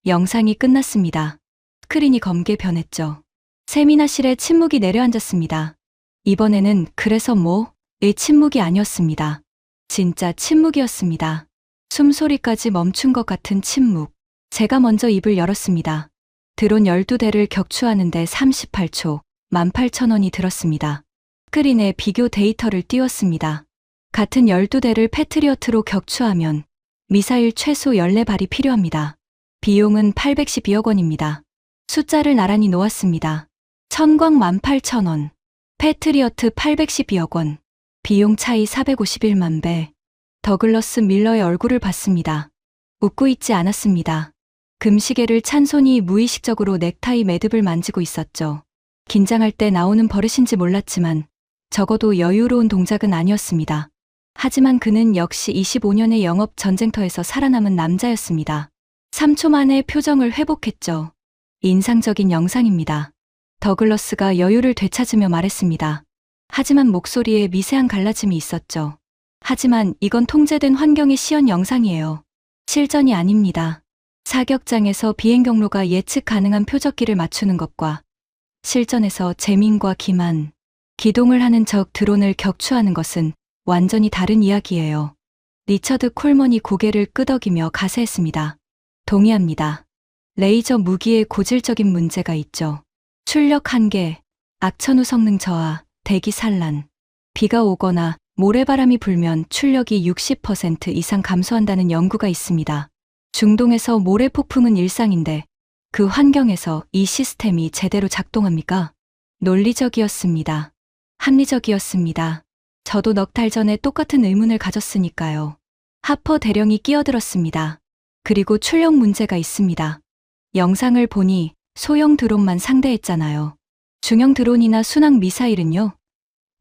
영상이 끝났습니다. 스크린이 검게 변했죠. 세미나실에 침묵이 내려앉았습니다. 이번에는 그래서 뭐의 침묵이 아니었습니다. 진짜 침묵이었습니다. 숨소리까지 멈춘 것 같은 침묵. 제가 먼저 입을 열었습니다. 드론 12대를 격추하는데 38초, 18,000원이 들었습니다. 스크린에 비교 데이터를 띄웠습니다. 같은 12대를 패트리어트로 격추하면 미사일 최소 14발이 필요합니다. 비용은 812억 원입니다. 숫자를 나란히 놓았습니다. 천광 18,000원, 패트리어트 812억 원, 비용 차이 451만 배. 더글러스 밀러의 얼굴을 봤습니다. 웃고 있지 않았습니다. 금시계를 찬 손이 무의식적으로 넥타이 매듭을 만지고 있었죠. 긴장할 때 나오는 버릇인지 몰랐지만 적어도 여유로운 동작은 아니었습니다. 하지만 그는 역시 25년의 영업 전쟁터에서 살아남은 남자였습니다. 3초 만에 표정을 회복했죠. 인상적인 영상입니다. 더글러스가 여유를 되찾으며 말했습니다. 하지만 목소리에 미세한 갈라짐이 있었죠. 하지만 이건 통제된 환경의 시연 영상이에요. 실전이 아닙니다. 사격장에서 비행 경로가 예측 가능한 표적기를 맞추는 것과 실전에서 재민과 기만, 기동을 하는 적 드론을 격추하는 것은 완전히 다른 이야기예요. 리처드 콜먼이 고개를 끄덕이며 가세했습니다. 동의합니다. 레이저 무기에 고질적인 문제가 있죠. 출력 한계, 악천후 성능 저하, 대기 산란. 비가 오거나 모래바람이 불면 출력이 60% 이상 감소한다는 연구가 있습니다. 중동에서 모래 폭풍은 일상인데 그 환경에서 이 시스템이 제대로 작동합니까? 논리적이었습니다. 합리적이었습니다. 저도 넉 달 전에 똑같은 의문을 가졌으니까요. 하퍼 대령이 끼어들었습니다. 그리고 출력 문제가 있습니다. 영상을 보니 소형 드론만 상대했잖아요. 중형 드론이나 순항 미사일은요?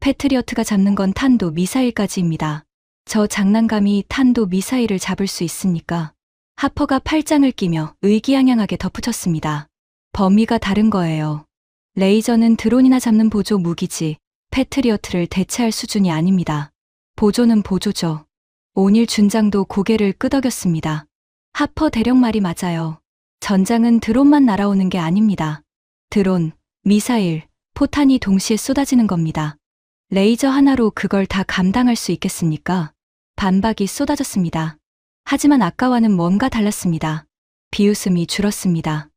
패트리어트가 잡는 건 탄도 미사일까지입니다. 저 장난감이 탄도 미사일을 잡을 수 있습니까? 하퍼가 팔짱을 끼며 의기양양하게 덧붙였습니다. 범위가 다른 거예요. 레이저는 드론이나 잡는 보조 무기지 패트리어트를 대체할 수준이 아닙니다. 보조는 보조죠. 오닐 준장도 고개를 끄덕였습니다. 하퍼 대령 말이 맞아요. 전장은 드론만 날아오는 게 아닙니다. 드론, 미사일, 포탄이 동시에 쏟아지는 겁니다. 레이저 하나로 그걸 다 감당할 수 있겠습니까? 반박이 쏟아졌습니다. 하지만 아까와는 뭔가 달랐습니다. 비웃음이 줄었습니다.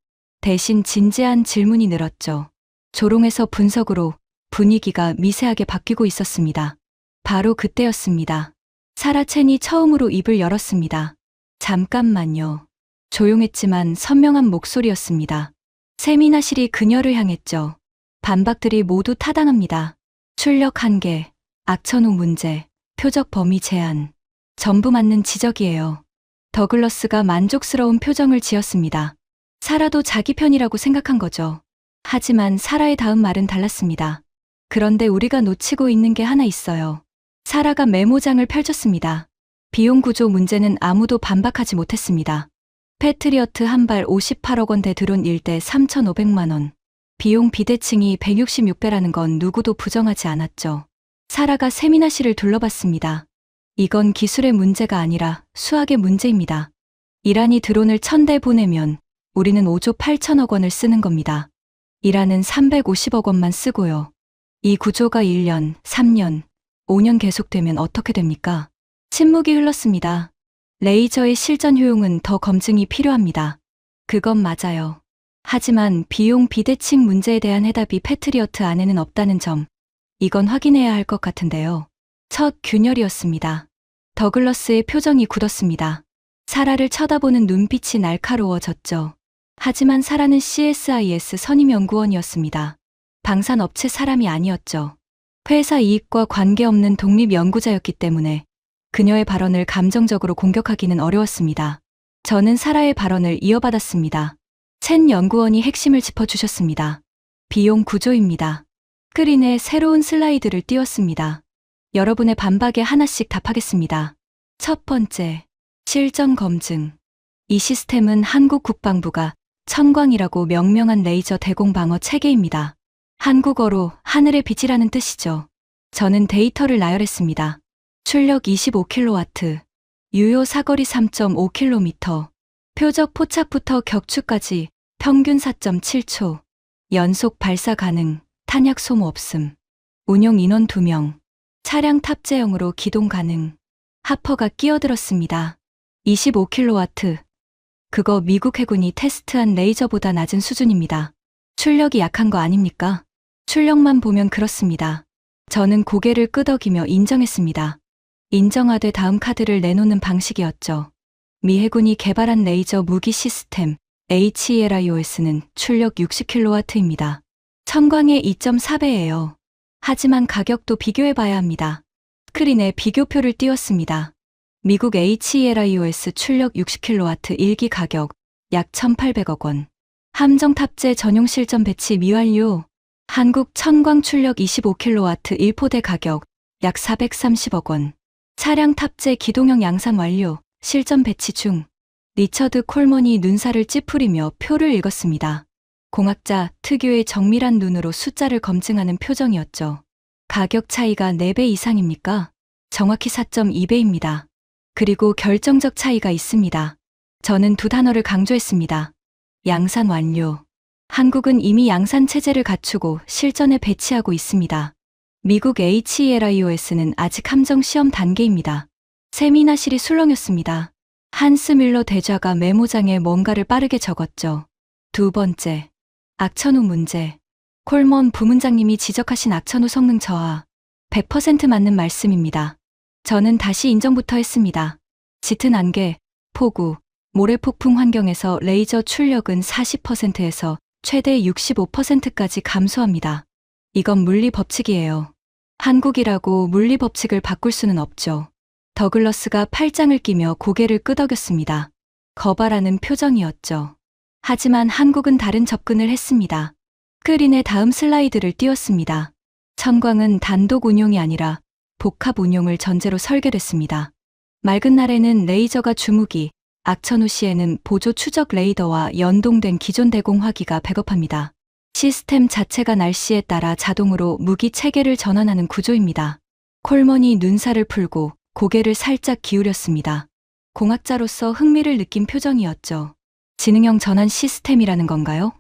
대신 진지한 질문이 늘었죠. 조롱에서 분석으로 분위기가 미세하게 바뀌고 있었습니다. 바로 그때였습니다. 사라 첸이 처음으로 입을 열었습니다. 잠깐만요. 조용했지만 선명한 목소리였습니다. 세미나실이 그녀를 향했죠. 반박들이 모두 타당합니다. 출력 한계, 악천후 문제, 표적 범위 제한. 전부 맞는 지적이에요. 더글러스가 만족스러운 표정을 지었습니다. 사라도 자기 편이라고 생각한 거죠. 하지만 사라의 다음 말은 달랐습니다. 그런데 우리가 놓치고 있는 게 하나 있어요. 사라가 메모장을 펼쳤습니다. 비용 구조 문제는 아무도 반박하지 못했습니다. 패트리어트 한 발 58억 원대 드론 1대 3,500만 원. 비용 비대칭이 166배라는 건 누구도 부정하지 않았죠. 사라가 세미나실을 둘러봤습니다. 이건 기술의 문제가 아니라 수학의 문제입니다. 이란이 드론을 1000대 보내면 우리는 5조 8천억 원을 쓰는 겁니다. 이란은 350억 원만 쓰고요. 이 구조가 1년, 3년, 5년 계속되면 어떻게 됩니까? 침묵이 흘렀습니다. 레이저의 실전 효용은 더 검증이 필요합니다. 그건 맞아요. 하지만 비용 비대칭 문제에 대한 해답이 패트리어트 안에는 없다는 점, 이건 확인해야 할 것 같은데요. 첫 균열이었습니다. 더글러스의 표정이 굳었습니다. 사라를 쳐다보는 눈빛이 날카로워졌죠. 하지만 사라는 CSIS 선임연구원이었습니다. 방산업체 사람이 아니었죠. 회사 이익과 관계없는 독립연구자였기 때문에 그녀의 발언을 감정적으로 공격하기는 어려웠습니다. 저는 사라의 발언을 이어받았습니다. 첸 연구원이 핵심을 짚어주셨습니다. 비용 구조입니다. 스크린에 새로운 슬라이드를 띄웠습니다. 여러분의 반박에 하나씩 답하겠습니다. 첫 번째, 실전 검증. 이 시스템은 한국 국방부가 천광이라고 명명한 레이저 대공 방어 체계입니다. 한국어로 하늘의 빛이라는 뜻이죠. 저는 데이터를 나열했습니다. 출력 25kW, 유효 사거리 3.5km, 표적 포착부터 격추까지 평균 4.7초, 연속 발사 가능, 탄약 소모 없음, 운용 인원 2명, 차량 탑재형으로 기동 가능. 하퍼가 끼어들었습니다. 25kW. 그거 미국 해군이 테스트한 레이저보다 낮은 수준입니다. 출력이 약한 거 아닙니까? 출력만 보면 그렇습니다. 저는 고개를 끄덕이며 인정했습니다. 인정하되 다음 카드를 내놓는 방식이었죠. 미 해군이 개발한 레이저 무기 시스템 HELIOS는 출력 60kW입니다. 천광의 2.4배예요. 하지만 가격도 비교해봐야 합니다. 스크린에 비교표를 띄웠습니다. 미국 HELIOS 출력 60kW 1기 가격 약 1,800억 원. 함정 탑재 전용 실전 배치 미완료. 한국 천광 출력 25kW 1포대 가격 약 430억 원. 차량 탑재 기동형 양산 완료. 실전 배치 중. 리처드 콜먼이 눈살을 찌푸리며 표를 읽었습니다. 공학자 특유의 정밀한 눈으로 숫자를 검증하는 표정이었죠. 가격 차이가 4배 이상입니까? 정확히 4.2배입니다. 그리고 결정적 차이가 있습니다. 저는 두 단어를 강조했습니다. 양산 완료. 한국은 이미 양산 체제를 갖추고 실전에 배치하고 있습니다. 미국 HELIOS는 아직 함정 시험 단계입니다. 세미나실이 술렁였습니다. 한스 밀러 대좌가 메모장에 뭔가를 빠르게 적었죠. 두 번째, 악천후 문제. 콜먼 부문장님이 지적하신 악천후 성능 저하 100% 맞는 말씀입니다. 저는 다시 인정부터 했습니다. 짙은 안개, 폭우, 모래폭풍 환경에서 레이저 출력은 40%에서 최대 65%까지 감소합니다. 이건 물리 법칙이에요. 한국이라고 물리 법칙을 바꿀 수는 없죠. 더글러스가 팔짱을 끼며 고개를 끄덕였습니다. 거바라는 표정이었죠. 하지만 한국은 다른 접근을 했습니다. 스크린에 다음 슬라이드를 띄웠습니다. 천광은 단독 운용이 아니라 복합 운용을 전제로 설계됐습니다. 맑은 날에는 레이저가 주무기, 악천후 시에는 보조 추적 레이더와 연동된 기존 대공화기가 백업합니다. 시스템 자체가 날씨에 따라 자동으로 무기 체계를 전환하는 구조입니다. 콜먼이 눈살을 풀고 고개를 살짝 기울였습니다. 공학자로서 흥미를 느낀 표정이었죠. 지능형 전환 시스템이라는 건가요?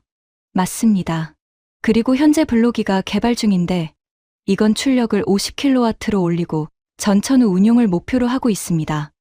맞습니다. 그리고 현재 블로기가 개발 중인데 이건 출력을 50kW로 올리고 전천후 운용을 목표로 하고 있습니다.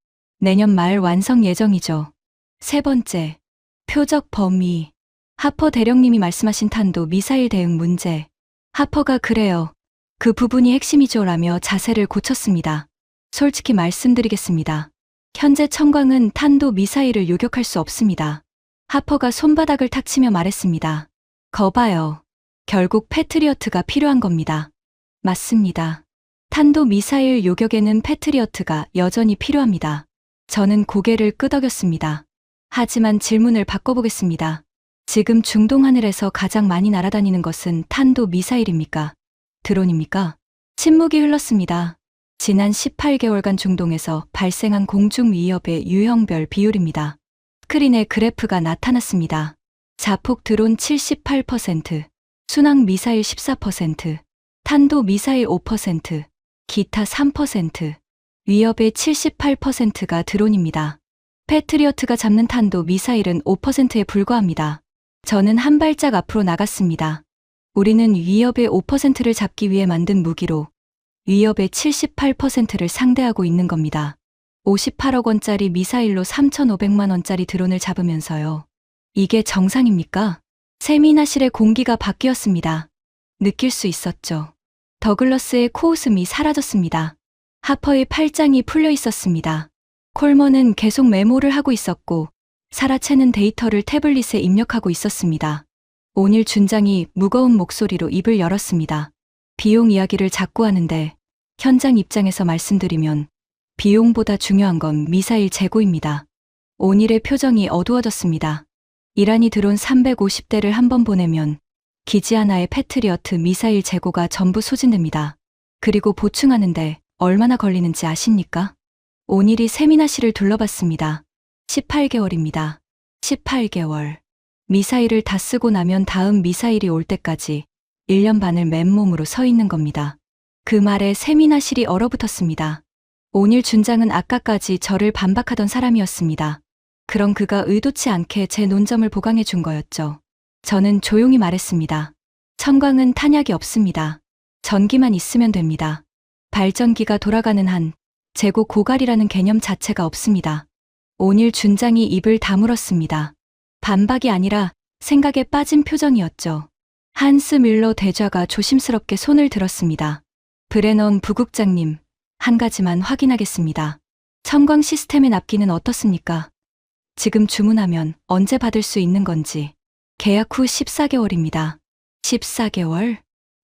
내년 말 완성 예정이죠. 세 번째, 표적 범위. 하퍼 대령님이 말씀하신 탄도 미사일 대응 문제. 하퍼가 그래요. 그 부분이 핵심이죠 라며 자세를 고쳤습니다. 솔직히 말씀드리겠습니다. 현재 천광은 탄도 미사일을 요격할 수 없습니다. 하퍼가 손바닥을 탁 치며 말했습니다. 거봐요. 결국 패트리어트가 필요한 겁니다. 맞습니다. 탄도 미사일 요격에는 패트리어트가 여전히 필요합니다. 저는 고개를 끄덕였습니다. 하지만 질문을 바꿔보겠습니다. 지금 중동 하늘에서 가장 많이 날아다니는 것은 탄도 미사일입니까? 드론입니까? 침묵이 흘렀습니다. 지난 18개월간 중동에서 발생한 공중 위협의 유형별 비율입니다. 스크린에 그래프가 나타났습니다. 자폭 드론 78%, 순항 미사일 14%, 탄도 미사일 5%, 기타 3%, 위협의 78%가 드론입니다. 패트리어트가 잡는 탄도 미사일은 5%에 불과합니다. 저는 한 발짝 앞으로 나갔습니다. 우리는 위협의 5%를 잡기 위해 만든 무기로 위협의 78%를 상대하고 있는 겁니다. 58억 원짜리 미사일로 3,500만 원짜리 드론을 잡으면서요. 이게 정상입니까? 세미나실의 공기가 바뀌었습니다. 느낄 수 있었죠. 더글러스의 코웃음이 사라졌습니다. 하퍼의 팔짱이 풀려 있었습니다. 콜먼은 계속 메모를 하고 있었고 사라체는 데이터를 태블릿에 입력하고 있었습니다. 오닐 준장이 무거운 목소리로 입을 열었습니다. 비용 이야기를 자꾸 하는데 현장 입장에서 말씀드리면 비용보다 중요한 건 미사일 재고입니다. 오닐의 표정이 어두워졌습니다. 이란이 드론 350대를 한 번 보내면 기지 하나의 패트리어트 미사일 재고가 전부 소진됩니다. 그리고 보충하는데 얼마나 걸리는지 아십니까? 오닐이 세미나 씨를 둘러봤습니다. 18개월입니다. 18개월. 미사일을 다 쓰고 나면 다음 미사일이 올 때까지 1년 반을 맨몸으로 서 있는 겁니다. 그 말에 세미나 실이 얼어붙었습니다. 오닐 준장은 아까까지 저를 반박하던 사람이었습니다. 그럼 그가 의도치 않게 제 논점을 보강해 준 거였죠. 저는 조용히 말했습니다. 청광은 탄약이 없습니다. 전기만 있으면 됩니다. 발전기가 돌아가는 한 재고 고갈이라는 개념 자체가 없습니다. 오닐 준장이 입을 다물었습니다. 반박이 아니라 생각에 빠진 표정이었죠. 한스 밀러 대좌가 조심스럽게 손을 들었습니다. 브레넌 부국장님, 한 가지만 확인하겠습니다. 청광 시스템의 납기는 어떻습니까? 지금 주문하면 언제 받을 수 있는 건지. 계약 후 14개월입니다. 14개월?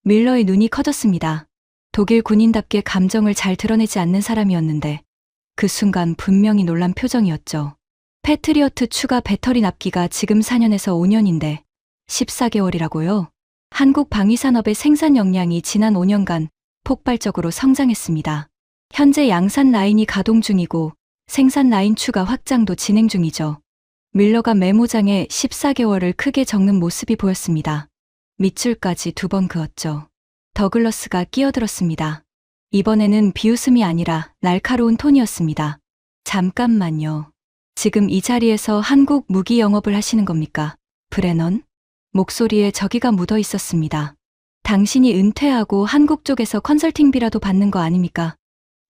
밀러의 눈이 커졌습니다. 독일 군인답게 감정을 잘 드러내지 않는 사람이었는데 그 순간 분명히 놀란 표정이었죠. 패트리어트 추가 배터리 납기가 지금 4년에서 5년인데 14개월이라고요? 한국 방위산업의 생산 역량이 지난 5년간 폭발적으로 성장했습니다. 현재 양산 라인이 가동 중이고 생산 라인 추가 확장도 진행 중이죠. 밀러가 메모장에 14개월을 크게 적는 모습이 보였습니다. 밑줄까지 2번 그었죠. 더글러스가 끼어들었습니다. 이번에는 비웃음이 아니라 날카로운 톤이었습니다. 잠깐만요. 지금 이 자리에서 한국 무기 영업을 하시는 겁니까? 브레넌? 목소리에 저기가 묻어 있었습니다. 당신이 은퇴하고 한국 쪽에서 컨설팅비라도 받는 거 아닙니까?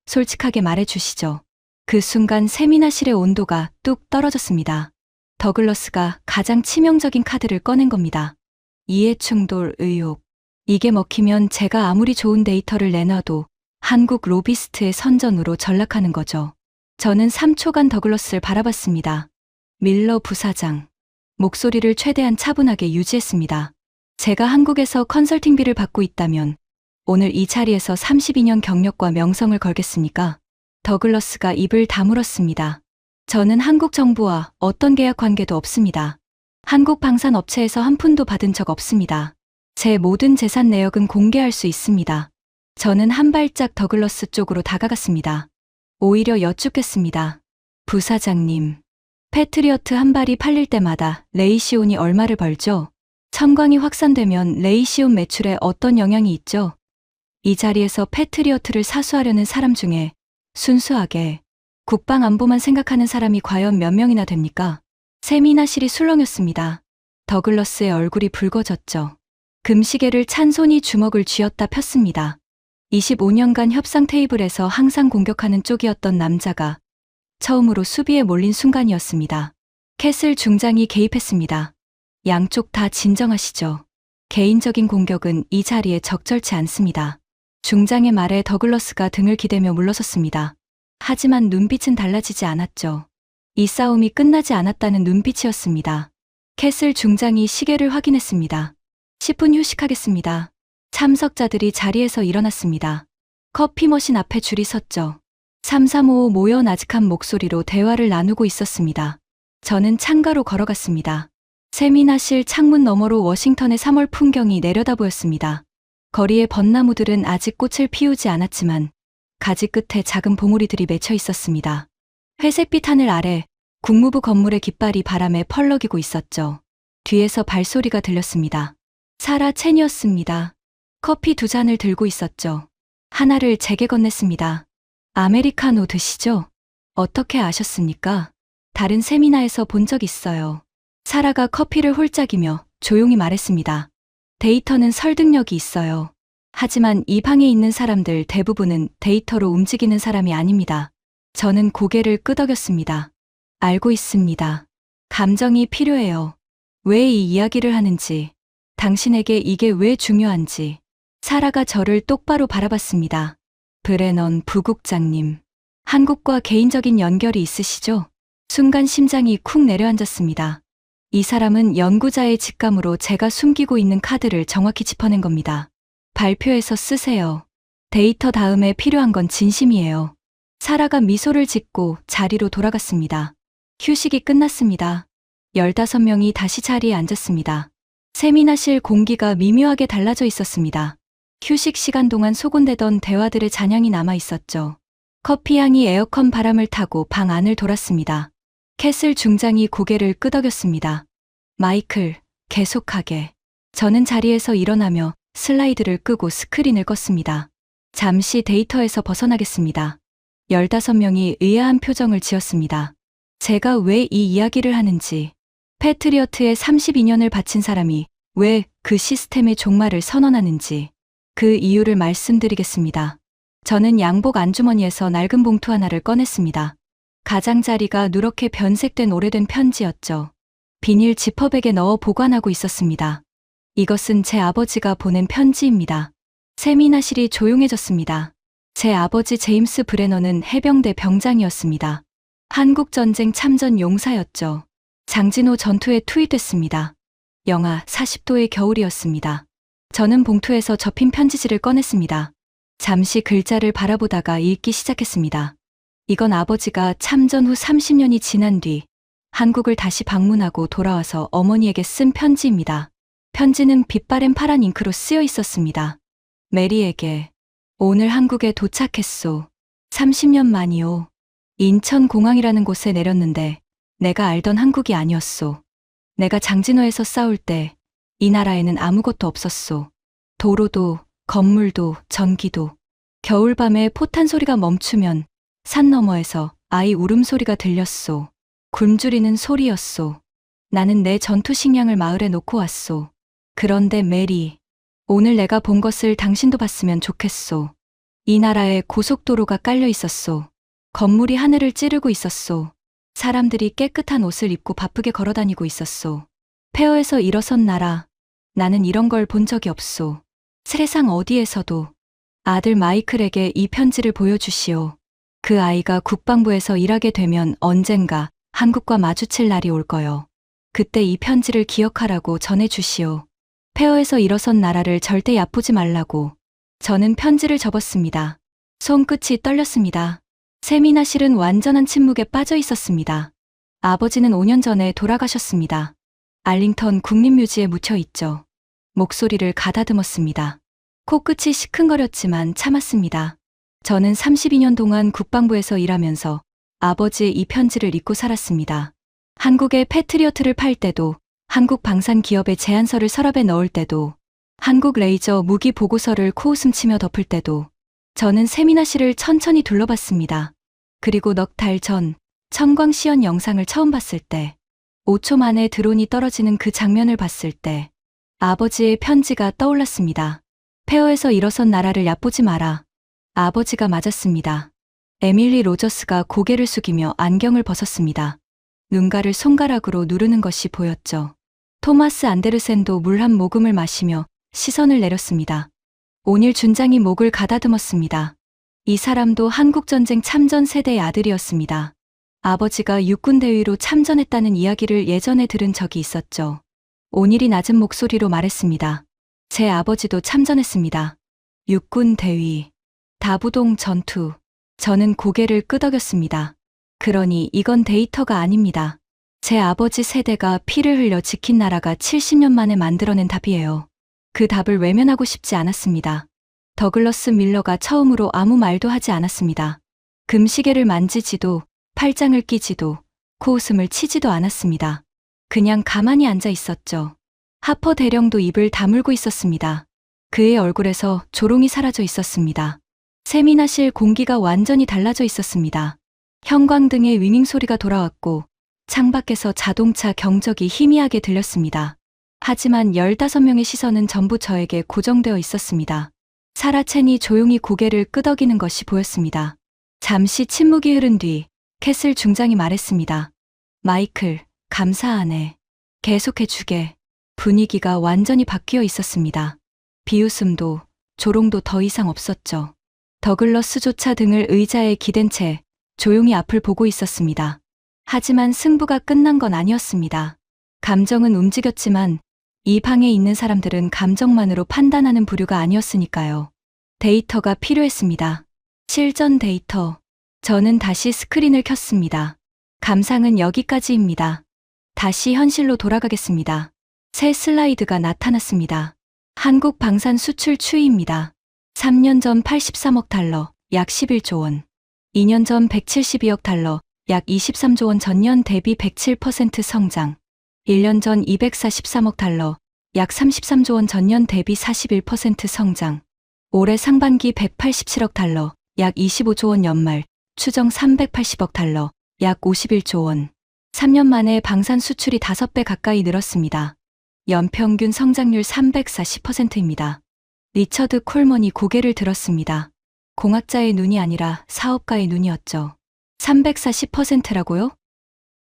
솔직하게 말해 주시죠. 그 순간 세미나 실의 온도가 뚝 떨어졌습니다. 더글러스가 가장 치명적인 카드를 꺼낸 겁니다. 이해충돌 의혹. 이게 먹히면 제가 아무리 좋은 데이터를 내놔도 한국 로비스트의 선전으로 전락하는 거죠. 저는 3초간 더글러스를 바라봤습니다. 밀러 부사장. 목소리를 최대한 차분하게 유지했습니다. 제가 한국에서 컨설팅비를 받고 있다면 오늘 이 자리에서 32년 경력과 명성을 걸겠습니까? 더글러스가 입을 다물었습니다. 저는 한국 정부와 어떤 계약 관계도 없습니다. 한국 방산 업체에서 한 푼도 받은 적 없습니다. 제 모든 재산 내역은 공개할 수 있습니다. 저는 한 발짝 더글러스 쪽으로 다가갔습니다. 오히려 여쭙겠습니다. 부사장님, 패트리어트 한 발이 팔릴 때마다 레이시온이 얼마를 벌죠? 청광이 확산되면 레이시온 매출에 어떤 영향이 있죠? 이 자리에서 패트리어트를 사수하려는 사람 중에 순수하게 국방 안보만 생각하는 사람이 과연 몇 명이나 됩니까? 세미나 실이 술렁였습니다. 더글러스의 얼굴이 붉어졌죠. 금시계를 찬 손이 주먹을 쥐었다 폈습니다. 25년간 협상 테이블에서 항상 공격하는 쪽이었던 남자가 처음으로 수비에 몰린 순간이었습니다. 캐슬 중장이 개입했습니다. 양쪽 다 진정하시죠. 개인적인 공격은 이 자리에 적절치 않습니다. 중장의 말에 더글러스가 등을 기대며 물러섰습니다. 하지만 눈빛은 달라지지 않았죠. 이 싸움이 끝나지 않았다는 눈빛이었습니다. 캐슬 중장이 시계를 확인했습니다. 10분 휴식하겠습니다. 참석자들이 자리에서 일어났습니다. 커피 머신 앞에 줄이 섰죠. 3355 모여 나직한 목소리로 대화를 나누고 있었습니다. 저는 창가로 걸어갔습니다. 세미나실 창문 너머로 워싱턴의 3월 풍경이 내려다 보였습니다. 거리의 벚나무들은 아직 꽃을 피우지 않았지만 가지 끝에 작은 봉우리들이 맺혀 있었습니다. 회색빛 하늘 아래 국무부 건물의 깃발이 바람에 펄럭이고 있었죠. 뒤에서 발소리가 들렸습니다. 사라 첸이었습니다. 커피 2잔을 들고 있었죠. 하나를 제게 건넸습니다. 아메리카노 드시죠? 어떻게 아셨습니까? 다른 세미나에서 본 적 있어요. 사라가 커피를 홀짝이며 조용히 말했습니다. 데이터는 설득력이 있어요. 하지만 이 방에 있는 사람들 대부분은 데이터로 움직이는 사람이 아닙니다. 저는 고개를 끄덕였습니다. 알고 있습니다. 감정이 필요해요. 왜 이 이야기를 하는지, 당신에게 이게 왜 중요한지. 사라가 저를 똑바로 바라봤습니다. 브레넌 부국장님. 한국과 개인적인 연결이 있으시죠? 순간 심장이 쿵 내려앉았습니다. 이 사람은 연구자의 직감으로 제가 숨기고 있는 카드를 정확히 짚어낸 겁니다. 발표해서 쓰세요. 데이터 다음에 필요한 건 진심이에요. 사라가 미소를 짓고 자리로 돌아갔습니다. 휴식이 끝났습니다. 15명이 다시 자리에 앉았습니다. 세미나실 공기가 미묘하게 달라져 있었습니다. 휴식 시간 동안 소곤대던 대화들의 잔향이 남아 있었죠. 커피향이 에어컨 바람을 타고 방 안을 돌았습니다. 캐슬 중장이 고개를 끄덕였습니다. 마이클, 계속하게. 저는 자리에서 일어나며 슬라이드를 끄고 스크린을 껐습니다. 잠시 데이터에서 벗어나겠습니다. 15명이 의아한 표정을 지었습니다. 제가 왜 이 이야기를 하는지, 패트리어트에 32년을 바친 사람이 왜 그 시스템의 종말을 선언하는지 그 이유를 말씀드리겠습니다. 저는 양복 안주머니에서 낡은 봉투 하나를 꺼냈습니다. 가장자리가 누렇게 변색된 오래된 편지였죠. 비닐 지퍼백에 넣어 보관하고 있었습니다. 이것은 제 아버지가 보낸 편지입니다. 세미나실이 조용해졌습니다. 제 아버지 제임스 브레너는 해병대 병장이었습니다. 한국전쟁 참전 용사였죠. 장진호 전투에 투입됐습니다. 영하 40도의 겨울이었습니다. 저는 봉투에서 접힌 편지지를 꺼냈습니다. 잠시 글자를 바라보다가 읽기 시작했습니다. 이건 아버지가 참전 후 30년이 지난 뒤 한국을 다시 방문하고 돌아와서 어머니에게 쓴 편지입니다. 편지는 빛바랜 파란 잉크로 쓰여 있었습니다. 메리에게 오늘 한국에 도착했소. 30년 만이오. 인천공항이라는 곳에 내렸는데 내가 알던 한국이 아니었소. 내가 장진호에서 싸울 때 이 나라에는 아무것도 없었소. 도로도, 건물도, 전기도. 겨울밤에 포탄 소리가 멈추면 산 너머에서 아이 울음소리가 들렸소. 굶주리는 소리였소. 나는 내 전투 식량을 마을에 놓고 왔소. 그런데 메리, 오늘 내가 본 것을 당신도 봤으면 좋겠소. 이 나라에 고속도로가 깔려 있었소. 건물이 하늘을 찌르고 있었소. 사람들이 깨끗한 옷을 입고 바쁘게 걸어다니고 있었소. 폐허에서 일어선 나라. 나는 이런 걸 본 적이 없소. 세상 어디에서도. 아들 마이클에게 이 편지를 보여주시오. 그 아이가 국방부에서 일하게 되면 언젠가 한국과 마주칠 날이 올 거요. 그때 이 편지를 기억하라고 전해주시오. 폐허에서 일어선 나라를 절대 얕보지 말라고. 저는 편지를 접었습니다. 손끝이 떨렸습니다. 세미나실은 완전한 침묵에 빠져 있었습니다. 아버지는 5년 전에 돌아가셨습니다. 알링턴 국립묘지에 묻혀 있죠. 목소리를 가다듬었습니다. 코끝이 시큰거렸지만 참았습니다. 저는 32년 동안 국방부에서 일하면서 아버지의 이 편지를 잊고 살았습니다. 한국의 패트리어트를 팔 때도, 한국 방산 기업의 제안서를 서랍에 넣을 때도, 한국 레이저 무기 보고서를 코웃음치며 덮을 때도 저는 세미나실을 천천히 둘러봤습니다. 그리고 넉 달 전 청광시연 영상을 처음 봤을 때, 5초 만에 드론이 떨어지는 그 장면을 봤을 때 아버지의 편지가 떠올랐습니다. 폐허에서 일어선 나라를 얕보지 마라. 아버지가 맞았습니다. 에밀리 로저스가 고개를 숙이며 안경을 벗었습니다. 눈가를 손가락으로 누르는 것이 보였죠. 토마스 안데르센도 물 한 모금을 마시며 시선을 내렸습니다. 온일 준장이 목을 가다듬었습니다. 이 사람도 한국전쟁 참전 세대의 아들이었습니다. 아버지가 육군대위로 참전했다는 이야기를 예전에 들은 적이 있었죠. 온일이 낮은 목소리로 말했습니다. 제 아버지도 참전했습니다. 육군대위, 다부동 전투. 저는 고개를 끄덕였습니다. 그러니 이건 데이터가 아닙니다. 제 아버지 세대가 피를 흘려 지킨 나라가 70년 만에 만들어낸 답이에요. 그 답을 외면하고 싶지 않았습니다. 더글러스 밀러가 처음으로 아무 말도 하지 않았습니다. 금시계를 만지지도, 팔짱을 끼지도, 코웃음을 치지도 않았습니다. 그냥 가만히 앉아 있었죠. 하퍼 대령도 입을 다물고 있었습니다. 그의 얼굴에서 조롱이 사라져 있었습니다. 세미나실 공기가 완전히 달라져 있었습니다. 형광등의 윙윙 소리가 돌아왔고 창밖에서 자동차 경적이 희미하게 들렸습니다. 하지만 15명의 시선은 전부 저에게 고정되어 있었습니다. 사라 첸이 조용히 고개를 끄덕이는 것이 보였습니다. 잠시 침묵이 흐른 뒤 캐슬 중장이 말했습니다. 마이클, 감사하네. 계속해주게. 분위기가 완전히 바뀌어 있었습니다. 비웃음도 조롱도 더 이상 없었죠. 더글러스조차 등을 의자에 기댄 채 조용히 앞을 보고 있었습니다. 하지만 승부가 끝난 건 아니었습니다. 감정은 움직였지만 이 방에 있는 사람들은 감정만으로 판단하는 부류가 아니었으니까요. 데이터가 필요했습니다. 실전 데이터. 저는 다시 스크린을 켰습니다. 감상은 여기까지입니다. 다시 현실로 돌아가겠습니다. 새 슬라이드가 나타났습니다. 한국 방산 수출 추이입니다. 3년 전 83억 달러, 약 11조 원. 2년 전 172억 달러, 약 23조 원 전년 대비 107% 성장. 1년 전 243억 달러, 약 33조 원 전년 대비 41% 성장. 올해 상반기 187억 달러, 약 25조 원 연말, 추정 380억 달러, 약 51조 원. 3년 만에 방산 수출이 5배 가까이 늘었습니다. 연평균 성장률 340%입니다. 리처드 콜먼이 고개를 들었습니다. 공학자의 눈이 아니라 사업가의 눈이었죠. 340%라고요?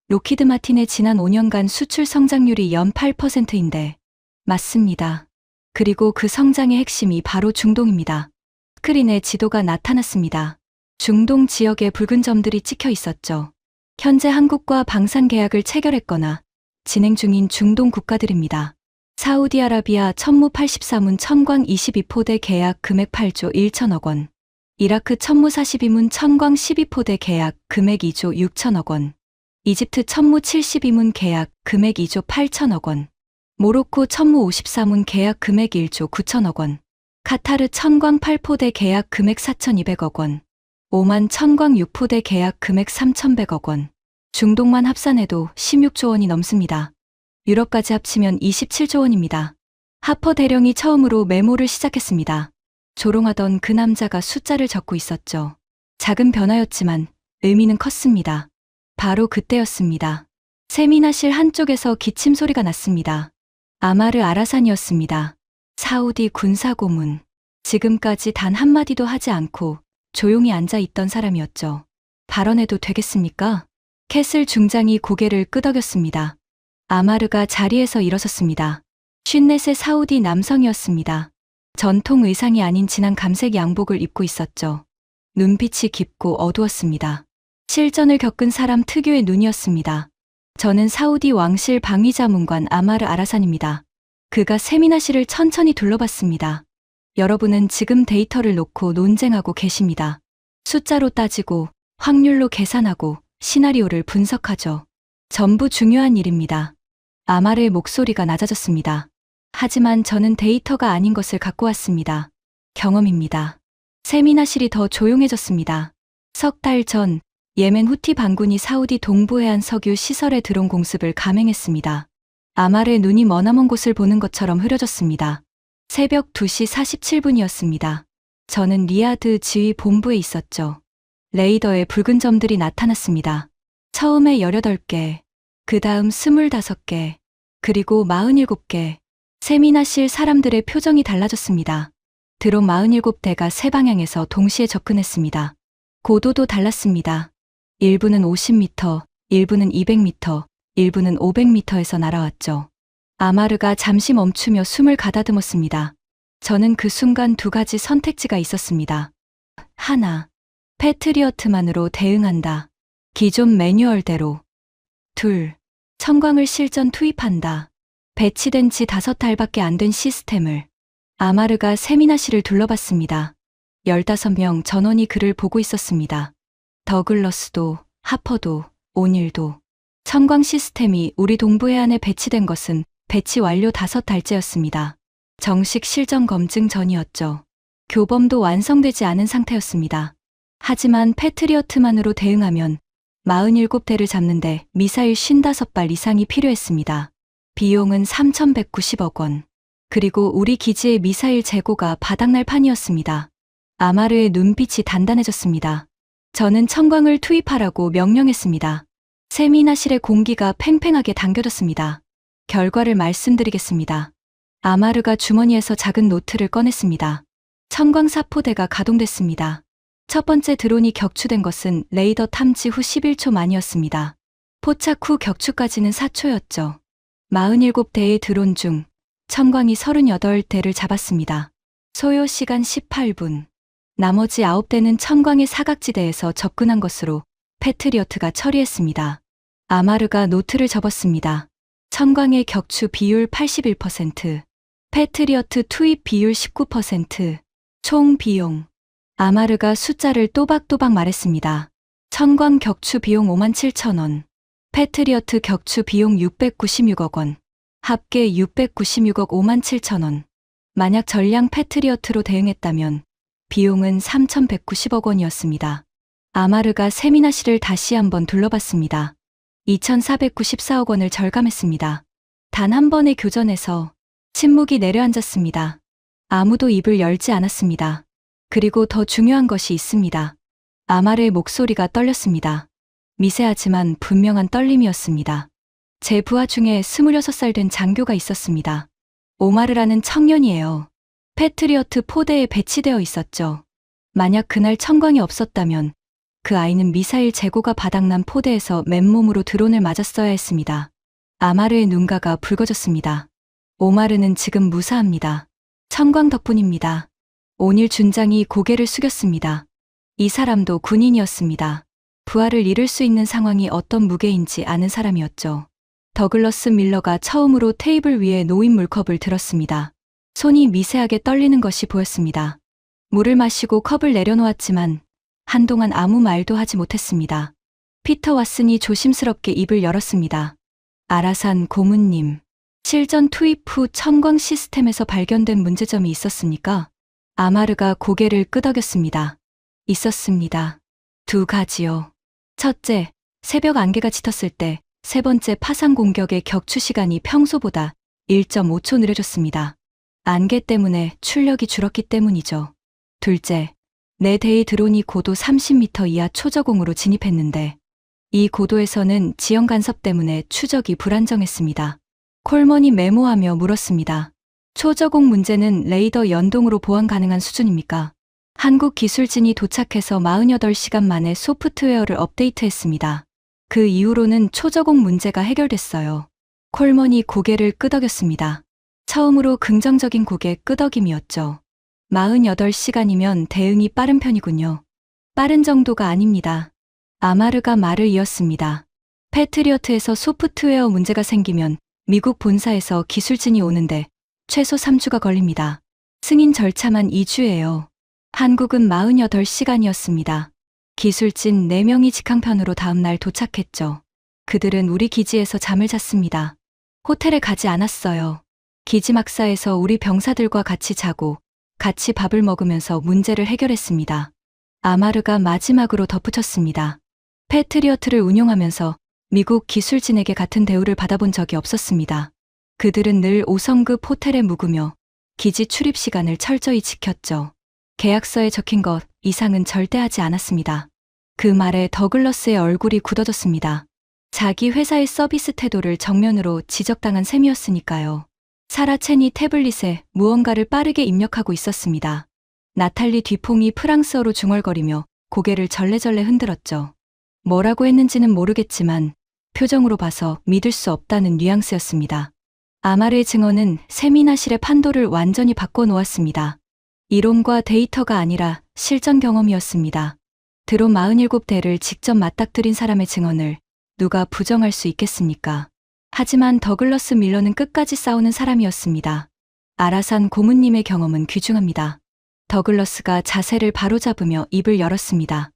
로키드 마틴의 지난 5년간 수출 성장률이 연 8%인데 맞습니다. 그리고 그 성장의 핵심이 바로 중동입니다. 스크린에 지도가 나타났습니다. 중동 지역에 붉은 점들이 찍혀 있었죠. 현재 한국과 방산 계약을 체결했거나 진행 중인 중동 국가들입니다. 사우디아라비아 천무 84문 천광 22포대 계약 금액 8조 1천억 원. 이라크 천무 42문 천광 12포대 계약 금액 2조 6천억 원. 이집트 천무 72문 계약 금액 2조 8천억 원. 모로코 천무 54문 계약 금액 1조 9천억 원. 카타르 천광 8포대 계약 금액 4,200억 원. 오만 천광 6포대 계약 금액 3,100억 원. 중동만 합산해도 16조 원이 넘습니다. 유럽까지 합치면 27조 원입니다. 하퍼 대령이 처음으로 메모를 시작했습니다. 조롱하던 그 남자가 숫자를 적고 있었죠. 작은 변화였지만 의미는 컸습니다. 바로 그때였습니다. 세미나실 한쪽에서 기침 소리가 났습니다. 아마르 아라산이었습니다. 사우디 군사고문. 지금까지 단 한마디도 하지 않고 조용히 앉아 있던 사람이었죠. 발언해도 되겠습니까? 캐슬 중장이 고개를 끄덕였습니다. 아마르가 자리에서 일어섰습니다. 54세 사우디 남성이었습니다. 전통 의상이 아닌 진한 감색 양복을 입고 있었죠. 눈빛이 깊고 어두웠습니다. 실전을 겪은 사람 특유의 눈이었습니다. 저는 사우디 왕실 방위자문관 아마르 아라산입니다. 그가 세미나실을 천천히 둘러봤습니다. 여러분은 지금 데이터를 놓고 논쟁하고 계십니다. 숫자로 따지고 확률로 계산하고 시나리오를 분석하죠. 전부 중요한 일입니다. 아마르의 목소리가 낮아졌습니다. 하지만 저는 데이터가 아닌 것을 갖고 왔습니다. 경험입니다. 세미나실이 더 조용해졌습니다. 석 달 전 예멘 후티 반군이 사우디 동부해안 석유 시설에 드론 공습을 감행했습니다. 아마르의 눈이 머나먼 곳을 보는 것처럼 흐려졌습니다. 새벽 2시 47분이었습니다. 저는 리야드 지휘 본부에 있었죠. 레이더에 붉은 점들이 나타났습니다. 처음에 18개, 그 다음 25개, 그리고 47개. 세미나실 사람들의 표정이 달라졌습니다. 드론 47대가 세 방향에서 동시에 접근했습니다. 고도도 달랐습니다. 일부는 50m, 일부는 200m, 일부는 500m에서 날아왔죠. 아마르가 잠시 멈추며 숨을 가다듬었습니다. 저는 그 순간 두 가지 선택지가 있었습니다. 하나, 패트리어트만으로 대응한다. 기존 매뉴얼대로. 둘, 청광을 실전 투입한다. 배치된 지 5달밖에 안 된 시스템을. 아마르가 세미나실을 둘러봤습니다. 15명 전원이 그를 보고 있었습니다. 더글러스도, 하퍼도, 오닐도. 청광 시스템이 우리 동부해안에 배치된 것은 배치 완료 5달째였습니다. 정식 실전 검증 전이었죠. 교범도 완성되지 않은 상태였습니다. 하지만 패트리어트만으로 대응하면 47대를 잡는데 미사일 55발 이상이 필요했습니다. 비용은 3,190억 원. 그리고 우리 기지의 미사일 재고가 바닥날 판이었습니다. 아마르의 눈빛이 단단해졌습니다. 저는 청광을 투입하라고 명령했습니다. 세미나실의 공기가 팽팽하게 당겨졌습니다. 결과를 말씀드리겠습니다. 아마르가 주머니에서 작은 노트를 꺼냈습니다. 청광 4포대가 가동됐습니다. 첫 번째 드론이 격추된 것은 레이더 탐지 후 11초 만이었습니다. 포착 후 격추까지는 4초였죠. 47대의 드론 중 청광이 38대를 잡았습니다. 소요 시간 18분. 나머지 9대는 청광의 사각지대에서 접근한 것으로 패트리어트가 처리했습니다. 아마르가 노트를 접었습니다. 천광의 격추 비율 81%, 패트리어트 투입 비율 19%, 총 비용. 아마르가 숫자를 또박또박 말했습니다. 천광 격추 비용 57,000원, 패트리어트 격추 비용 696억 원, 합계 696억 57,000원. 만약 전량 패트리어트로 대응했다면 비용은 3,190억 원이었습니다. 아마르가 세미나 씨를 다시 한번 둘러봤습니다. 2,494억 원을 절감했습니다. 단 한 번의 교전에서 침묵이 내려앉았습니다. 아무도 입을 열지 않았습니다. 그리고 더 중요한 것이 있습니다. 아마르의 목소리가 떨렸습니다. 미세하지만 분명한 떨림이었습니다. 제 부하 중에 26살 된 장교가 있었습니다. 오마르라는 청년이에요. 패트리어트 포대에 배치되어 있었죠. 만약 그날 천광이 없었다면 그 아이는 미사일 재고가 바닥난 포대에서 맨몸으로 드론을 맞았어야 했습니다. 아마르의 눈가가 붉어졌습니다. 오마르는 지금 무사합니다. 천광 덕분입니다. 오닐 준장이 고개를 숙였습니다. 이 사람도 군인이었습니다. 부하를 잃을 수 있는 상황이 어떤 무게인지 아는 사람이었죠. 더글러스 밀러가 처음으로 테이블 위에 놓인 물컵을 들었습니다. 손이 미세하게 떨리는 것이 보였습니다. 물을 마시고 컵을 내려놓았지만 한동안 아무 말도 하지 못했습니다. 피터 왓슨이 조심스럽게 입을 열었습니다. 아라산 고문님, 실전 투입 후 천광 시스템에서 발견된 문제점이 있었습니까? 아마르가 고개를 끄덕였습니다. 있었습니다. 2가지요. 첫째, 새벽 안개가 짙었을 때 세 번째 파상 공격의 격추 시간이 평소보다 1.5초 느려졌습니다. 안개 때문에 출력이 줄었기 때문이죠. 둘째, 내 대의 드론이 고도 30m 이하 초저공으로 진입했는데 이 고도에서는 지형 간섭 때문에 추적이 불안정했습니다. 콜먼이 메모하며 물었습니다. 초저공 문제는 레이더 연동으로 보완 가능한 수준입니까? 한국 기술진이 도착해서 48시간 만에 소프트웨어를 업데이트했습니다. 그 이후로는 초저공 문제가 해결됐어요. 콜먼이 고개를 끄덕였습니다. 처음으로 긍정적인 고개 끄덕임이었죠. 48시간이면 대응이 빠른 편이군요. 빠른 정도가 아닙니다. 아마르가 말을 이었습니다. 패트리어트에서 소프트웨어 문제가 생기면 미국 본사에서 기술진이 오는데 최소 3주가 걸립니다. 승인 절차만 2주예요. 한국은 48시간이었습니다. 기술진 4명이 직항편으로 다음날 도착했죠. 그들은 우리 기지에서 잠을 잤습니다. 호텔에 가지 않았어요. 기지 막사에서 우리 병사들과 같이 자고 같이 밥을 먹으면서 문제를 해결했습니다. 아마르가 마지막으로 덧붙였습니다. 패트리어트를 운용하면서 미국 기술진에게 같은 대우를 받아본 적이 없었습니다. 그들은 늘 5성급 호텔에 묵으며 기지 출입 시간을 철저히 지켰죠. 계약서에 적힌 것 이상은 절대 하지 않았습니다. 그 말에 더글러스의 얼굴이 굳어졌습니다. 자기 회사의 서비스 태도를 정면으로 지적당한 셈이었으니까요. 사라 첸이 태블릿에 무언가를 빠르게 입력하고 있었습니다. 나탈리 뒤퐁이 프랑스어로 중얼거리며 고개를 절레절레 흔들었죠. 뭐라고 했는지는 모르겠지만 표정으로 봐서 믿을 수 없다는 뉘앙스였습니다. 아마르의 증언은 세미나실의 판도를 완전히 바꿔놓았습니다. 이론과 데이터가 아니라 실전 경험이었습니다. 드론 47대를 직접 맞닥뜨린 사람의 증언을 누가 부정할 수 있겠습니까? 하지만 더글러스 밀러는 끝까지 싸우는 사람이었습니다. 아라산 고문님의 경험은 귀중합니다. 더글러스가 자세를 바로잡으며 입을 열었습니다.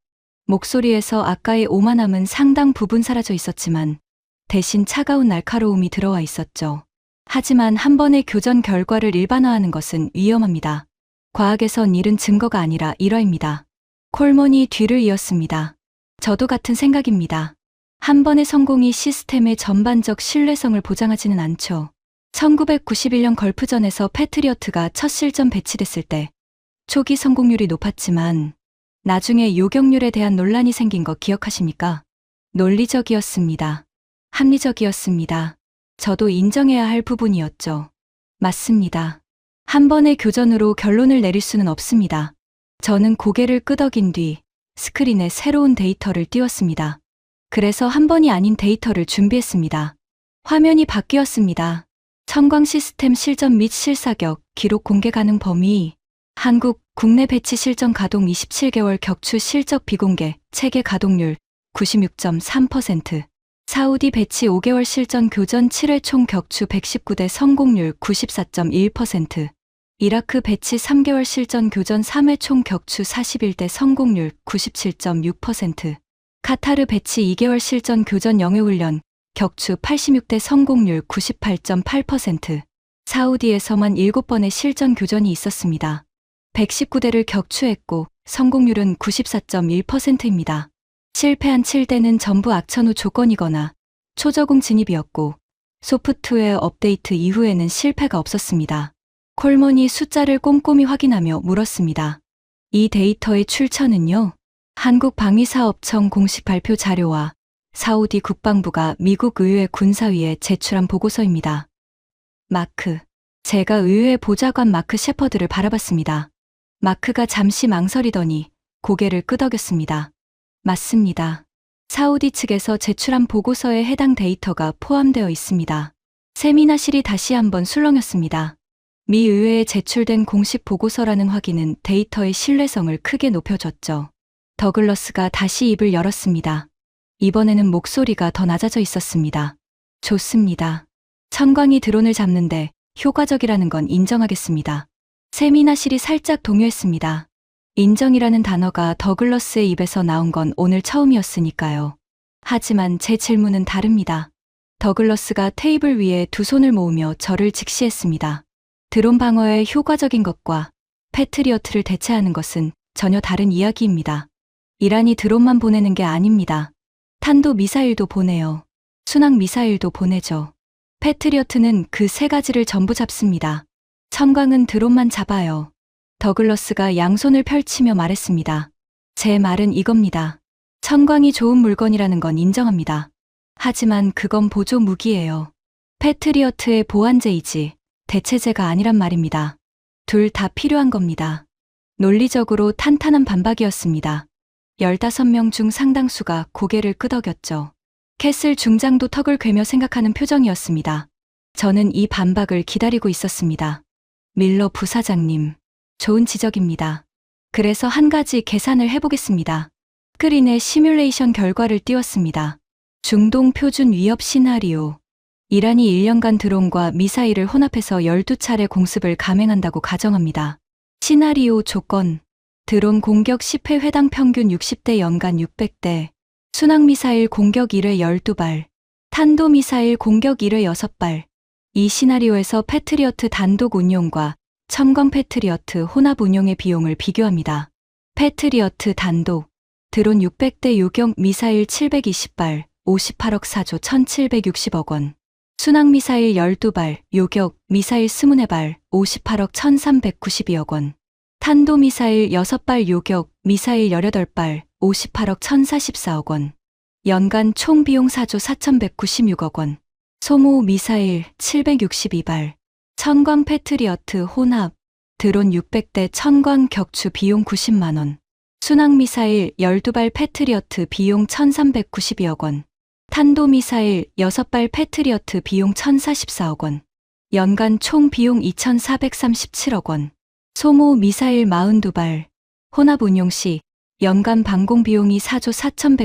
목소리에서 아까의 오만함은 상당 부분 사라져 있었지만 대신 차가운 날카로움이 들어와 있었죠. 하지만 한 번의 교전 결과를 일반화하는 것은 위험합니다. 과학에선 일은 증거가 아니라 일화입니다. 콜먼이 뒤를 이었습니다. 저도 같은 생각입니다. 한 번의 성공이 시스템의 전반적 신뢰성을 보장하지는 않죠. 1991년 걸프전에서 패트리어트가 첫 실전 배치됐을 때 초기 성공률이 높았지만 나중에 요격률에 대한 논란이 생긴 거 기억하십니까? 논리적이었습니다. 합리적이었습니다. 저도 인정해야 할 부분이었죠. 맞습니다. 한 번의 교전으로 결론을 내릴 수는 없습니다. 저는 고개를 끄덕인 뒤 스크린에 새로운 데이터를 띄웠습니다. 그래서 한 번이 아닌 데이터를 준비했습니다. 화면이 바뀌었습니다. 천광 시스템 실전 및 실사격, 기록 공개 가능 범위, 한국 국내 배치 실전 가동 27개월 격추 실적 비공개, 체계 가동률, 96.3%. 사우디 배치 5개월 실전 교전 7회 총 격추 119대 성공률 94.1%. 이라크 배치 3개월 실전 교전 3회 총 격추 41대 성공률 97.6%. 카타르 배치 2개월 실전 교전 영해훈련 격추 86대 성공률 98.8%. 사우디에서만 7번의 실전 교전이 있었습니다. 119대를 격추했고 성공률은 94.1%입니다. 실패한 7대는 전부 악천 후 조건이거나 초저공 진입이었고 소프트웨어 업데이트 이후에는 실패가 없었습니다. 콜먼이 숫자를 꼼꼼히 확인하며 물었습니다. 이 데이터의 출처는요? 한국방위사업청 공식 발표 자료와 사우디 국방부가 미국 의회 군사위에 제출한 보고서입니다. 마크. 제가 의회 보좌관 마크 셰퍼드를 바라봤습니다. 마크가 잠시 망설이더니 고개를 끄덕였습니다. 맞습니다. 사우디 측에서 제출한 보고서에 해당 데이터가 포함되어 있습니다. 세미나실이 다시 한번 술렁였습니다. 미 의회에 제출된 공식 보고서라는 확인은 데이터의 신뢰성을 크게 높여줬죠. 더글러스가 다시 입을 열었습니다. 이번에는 목소리가 더 낮아져 있었습니다. 좋습니다. 천광이 드론을 잡는데 효과적이라는 건 인정하겠습니다. 세미나실이 살짝 동요했습니다. 인정이라는 단어가 더글러스의 입에서 나온 건 오늘 처음이었으니까요. 하지만 제 질문은 다릅니다. 더글러스가 테이블 위에 두 손을 모으며 저를 직시했습니다. 드론 방어에 효과적인 것과 패트리어트를 대체하는 것은 전혀 다른 이야기입니다. 이란이 드론만 보내는 게 아닙니다. 탄도 미사일도 보내요. 순항 미사일도 보내죠. 패트리어트는 그 세 가지를 전부 잡습니다. 천광은 드론만 잡아요. 더글러스가 양손을 펼치며 말했습니다. 제 말은 이겁니다. 천광이 좋은 물건이라는 건 인정합니다. 하지만 그건 보조 무기예요. 패트리어트의 보완제이지 대체제가 아니란 말입니다. 둘 다 필요한 겁니다. 논리적으로 탄탄한 반박이었습니다. 15명 중 상당수가 고개를 끄덕였죠. 캐슬 중장도 턱을 괴며 생각하는 표정이었습니다. 저는 이 반박을 기다리고 있었습니다. 밀러 부사장님, 좋은 지적입니다. 그래서 한 가지 계산을 해보겠습니다. 스크린에 시뮬레이션 결과를 띄웠습니다. 중동 표준 위협 시나리오. 이란이 1년간 드론과 미사일을 혼합해서 12차례 공습을 감행한다고 가정합니다. 시나리오 조건. 드론 공격 10회 회당 평균 60대 연간 600대. 순항미사일 공격 1회 12발. 탄도미사일 공격 1회 6발. 이 시나리오에서 패트리어트 단독 운용과 천광 패트리어트 혼합 운용의 비용을 비교합니다. 패트리어트 단독. 드론 600대 요격 미사일 720발, 58억 4조 1760억 원. 순항미사일 12발, 요격 미사일 24발, 58억 1392억 원. 탄도미사일 6발 요격 미사일 18발, 58억 1044억 원. 연간 총 비용 4조 4196억 원. 소모 미사일 762발. 천광 패트리어트 혼합. 드론 600대 천광 격추 비용 90만 원. 순항미사일 12발 패트리어트 비용 1392억 원. 탄도미사일 6발 패트리어트 비용 1044억 원. 연간 총 비용 2437억 원. 소모 미사일 42발. 혼합 운용 시 연간 방공 비용이 4조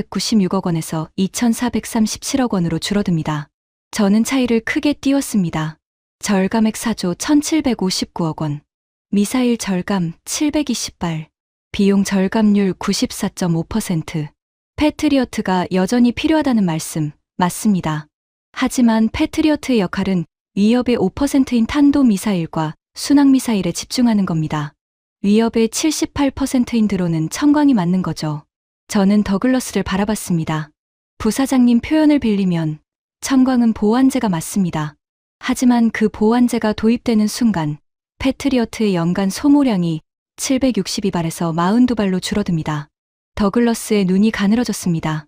4196억 원에서 2437억 원으로 줄어듭니다. 저는 차이를 크게 띄웠습니다. 절감액 4조 1759억 원. 미사일 절감 720발. 비용 절감률 94.5%. 패트리어트가 여전히 필요하다는 말씀 맞습니다. 하지만 패트리어트의 역할은 위협의 5%인 탄도미사일과 순항미사일에 집중하는 겁니다. 위협의 78%인 드론은 천광이 맞는 거죠. 저는 더글러스를 바라봤습니다. 부사장님 표현을 빌리면 천광은 보완제가 맞습니다. 하지만 그 보완제가 도입되는 순간 패트리어트의 연간 소모량이 762발에서 42발로 줄어듭니다. 더글러스의 눈이 가늘어졌습니다.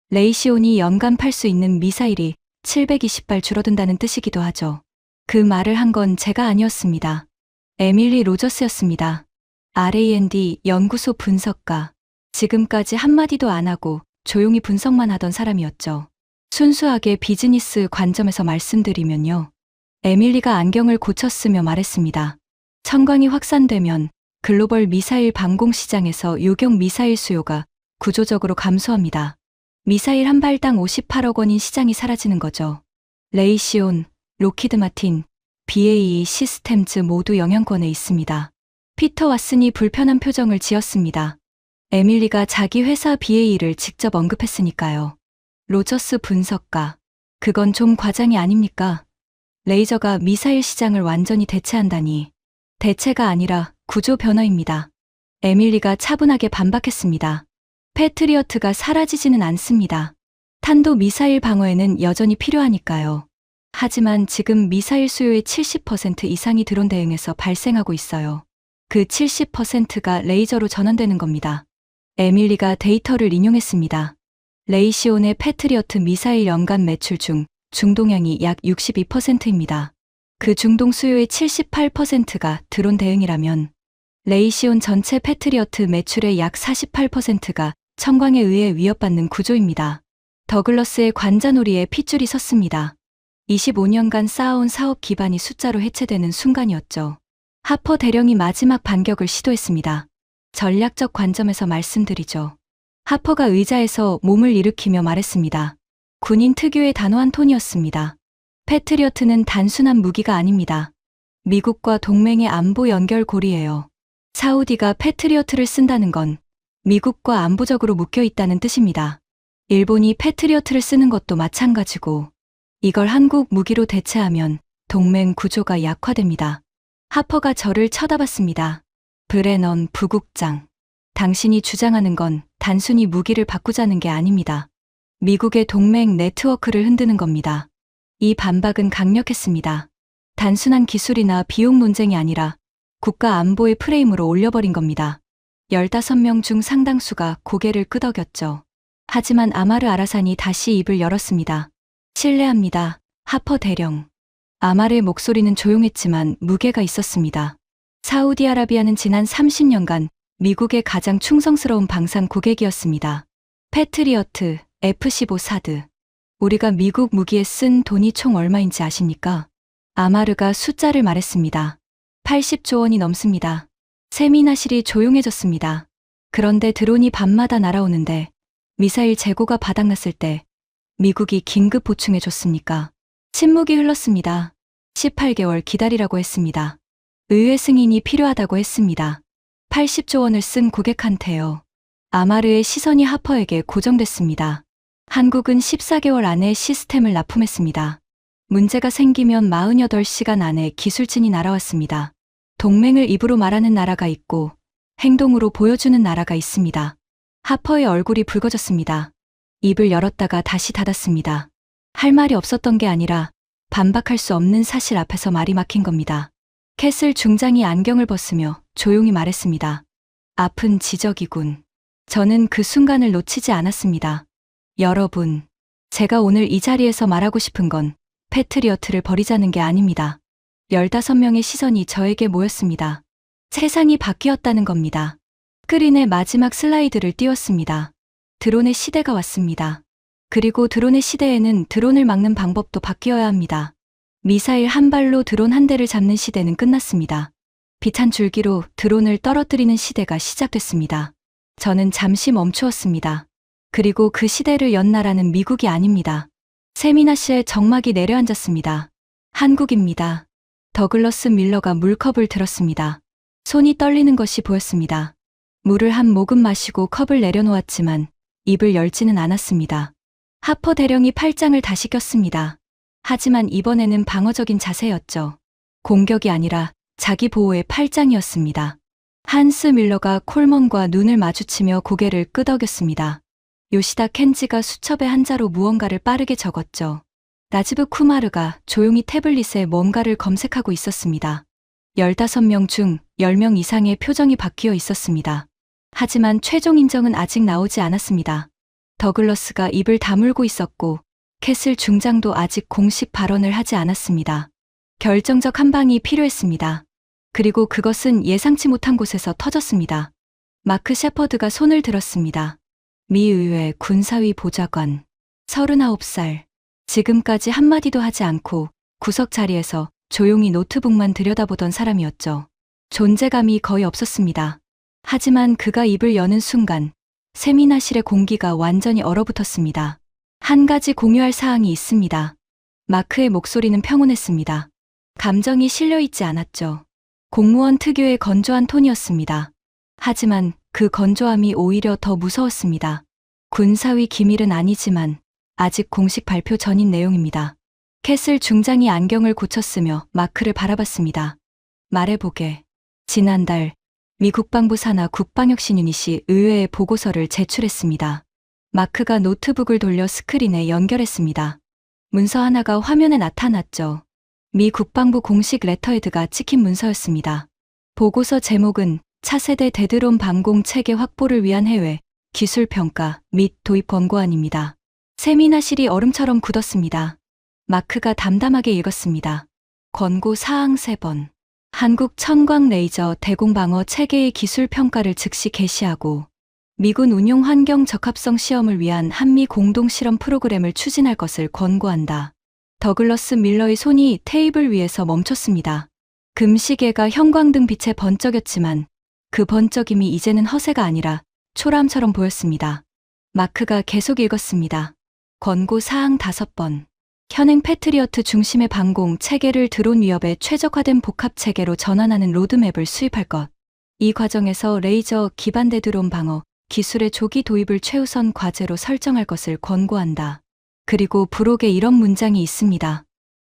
레이시온이 연간 팔 수 있는 미사일이 720발 줄어든다는 뜻이기도 하죠. 그 말을 한 건 제가 아니었습니다. 에밀리 로저스였습니다. R&D 연구소 분석가. 지금까지 한마디도 안 하고 조용히 분석만 하던 사람이었죠. 순수하게 비즈니스 관점에서 말씀드리면요. 에밀리가 안경을 고쳤으며 말했습니다. 천광이 확산되면 글로벌 미사일 방공 시장에서 요격 미사일 수요가 구조적으로 감소합니다. 미사일 한 발당 58억 원인 시장이 사라지는 거죠. 레이시온, 로키드 마틴, BAE 시스템즈 모두 영향권에 있습니다. 피터 왓슨이 불편한 표정을 지었습니다. 에밀리가 자기 회사 BAE를 직접 언급했으니까요. 로저스 분석가, 그건 좀 과장이 아닙니까? 레이저가 미사일 시장을 완전히 대체한다니. 대체가 아니라 구조 변화입니다. 에밀리가 차분하게 반박했습니다. 패트리어트가 사라지지는 않습니다. 탄도 미사일 방어에는 여전히 필요하니까요. 하지만 지금 미사일 수요의 70% 이상이 드론 대응에서 발생하고 있어요. 그 70%가 레이저로 전환되는 겁니다. 에밀리가 데이터를 인용했습니다. 레이시온의 패트리어트 미사일 연간 매출 중 중동향이 약 62%입니다. 그 중동 수요의 78%가 드론 대응이라면 레이시온 전체 패트리어트 매출의 약 48%가 청광에 의해 위협받는 구조입니다. 더글러스의 관자놀이에 핏줄이 섰습니다. 25년간 쌓아온 사업 기반이 숫자로 해체되는 순간이었죠. 하퍼 대령이 마지막 반격을 시도했습니다. 전략적 관점에서 말씀드리죠. 하퍼가 의자에서 몸을 일으키며 말했습니다. 군인 특유의 단호한 톤이었습니다. 패트리어트는 단순한 무기가 아닙니다. 미국과 동맹의 안보 연결고리예요. 사우디가 패트리어트를 쓴다는 건 미국과 안보적으로 묶여 있다는 뜻입니다. 일본이 패트리어트를 쓰는 것도 마찬가지고 이걸 한국 무기로 대체하면 동맹 구조가 약화됩니다. 하퍼가 저를 쳐다봤습니다. 브레넌 부국장, 당신이 주장하는 건 단순히 무기를 바꾸자는 게 아닙니다. 미국의 동맹 네트워크를 흔드는 겁니다. 이 반박은 강력했습니다. 단순한 기술이나 비용 논쟁이 아니라 국가 안보의 프레임으로 올려버린 겁니다. 15명 중 상당수가 고개를 끄덕였죠. 하지만 아마르 아라산이 다시 입을 열었습니다. 신뢰합니다. 하퍼 대령. 아마르의 목소리는 조용했지만 무게가 있었습니다. 사우디아라비아는 지난 30년간 미국의 가장 충성스러운 방산 고객이었습니다. 패트리어트, F-15 사드. 우리가 미국 무기에 쓴 돈이 총 얼마인지 아십니까? 아마르가 숫자를 말했습니다. 80조 원이 넘습니다. 세미나실이 조용해졌습니다. 그런데 드론이 밤마다 날아오는데 미사일 재고가 바닥났을 때 미국이 긴급 보충해 줬습니까? 침묵이 흘렀습니다. 18개월 기다리라고 했습니다. 의회 승인이 필요하다고 했습니다. 80조 원을 쓴 고객한테요. 아마르의 시선이 하퍼에게 고정됐습니다. 한국은 14개월 안에 시스템을 납품했습니다. 문제가 생기면 48시간 안에 기술진이 날아왔습니다. 동맹을 입으로 말하는 나라가 있고 행동으로 보여주는 나라가 있습니다. 하퍼의 얼굴이 붉어졌습니다. 입을 열었다가 다시 닫았습니다. 할 말이 없었던 게 아니라 반박할 수 없는 사실 앞에서 말이 막힌 겁니다. 캐슬 중장이 안경을 벗으며 조용히 말했습니다. 아픈 지적이군. 저는 그 순간을 놓치지 않았습니다. 여러분, 제가 오늘 이 자리에서 말하고 싶은 건 패트리어트를 버리자는 게 아닙니다. 15명의 시선이 저에게 모였습니다. 세상이 바뀌었다는 겁니다. 스크린의 마지막 슬라이드를 띄웠습니다. 드론의 시대가 왔습니다. 그리고 드론의 시대에는 드론을 막는 방법도 바뀌어야 합니다. 미사일 한 발로 드론 한 대를 잡는 시대는 끝났습니다. 빛 한 줄기로 드론을 떨어뜨리는 시대가 시작됐습니다. 저는 잠시 멈추었습니다. 그리고 그 시대를 연 나라는 미국이 아닙니다. 세미나시에 정막이 내려앉았습니다. 한국입니다. 더글러스 밀러가 물컵을 들었습니다. 손이 떨리는 것이 보였습니다. 물을 한 모금 마시고 컵을 내려놓았지만 입을 열지는 않았습니다. 하퍼 대령이 팔짱을 다시 꼈습니다. 하지만 이번에는 방어적인 자세였죠. 공격이 아니라 자기 보호의 팔짱이었습니다. 한스 밀러가 콜먼과 눈을 마주치며 고개를 끄덕였습니다. 요시다 켄지가 수첩의 한자로 무언가를 빠르게 적었죠. 나지브 쿠마르가 조용히 태블릿에 뭔가를 검색하고 있었습니다. 15명 중 10명 이상의 표정이 바뀌어 있었습니다. 하지만 최종 인정은 아직 나오지 않았습니다. 더글러스가 입을 다물고 있었고 캐슬 중장도 아직 공식 발언을 하지 않았습니다. 결정적 한 방이 필요했습니다. 그리고 그것은 예상치 못한 곳에서 터졌습니다. 마크 셰퍼드가 손을 들었습니다. 미 의회 군사위 보좌관, 39살. 지금까지 한마디도 하지 않고 구석 자리에서 조용히 노트북만 들여다보던 사람이었죠. 존재감이 거의 없었습니다. 하지만 그가 입을 여는 순간 세미나실의 공기가 완전히 얼어붙었습니다. 한 가지 공유할 사항이 있습니다. 마크의 목소리는 평온했습니다. 감정이 실려있지 않았죠. 공무원 특유의 건조한 톤이었습니다. 하지만 그 건조함이 오히려 더 무서웠습니다. 군사위 기밀은 아니지만 아직 공식 발표 전인 내용입니다. 캐슬 중장이 안경을 고쳤으며 마크를 바라봤습니다. 말해보게. 지난달 미 국방부 산하 국방혁신 유닛이 의회에 보고서를 제출했습니다. 마크가 노트북을 돌려 스크린에 연결했습니다. 문서 하나가 화면에 나타났죠. 미 국방부 공식 레터헤드가 찍힌 문서였습니다. 보고서 제목은 차세대 대드론 방공 체계 확보를 위한 해외 기술 평가 및 도입 권고안입니다. 세미나실이 얼음처럼 굳었습니다. 마크가 담담하게 읽었습니다. 권고 사항 3번. 한국 천광 레이저 대공 방어 체계의 기술 평가를 즉시 개시하고 미군 운용 환경 적합성 시험을 위한 한미 공동 실험 프로그램을 추진할 것을 권고한다. 더글러스 밀러의 손이 테이블 위에서 멈췄습니다. 금시계가 형광등 빛에 번쩍였지만 그 번쩍임이 이제는 허세가 아니라 초라함처럼 보였습니다. 마크가 계속 읽었습니다. 권고 사항 5번. 현행 패트리어트 중심의 방공 체계를 드론 위협에 최적화된 복합 체계로 전환하는 로드맵을 수립할 것. 이 과정에서 레이저 기반대 드론 방어 기술의 조기 도입을 최우선 과제로 설정할 것을 권고한다. 그리고 부록에 이런 문장이 있습니다.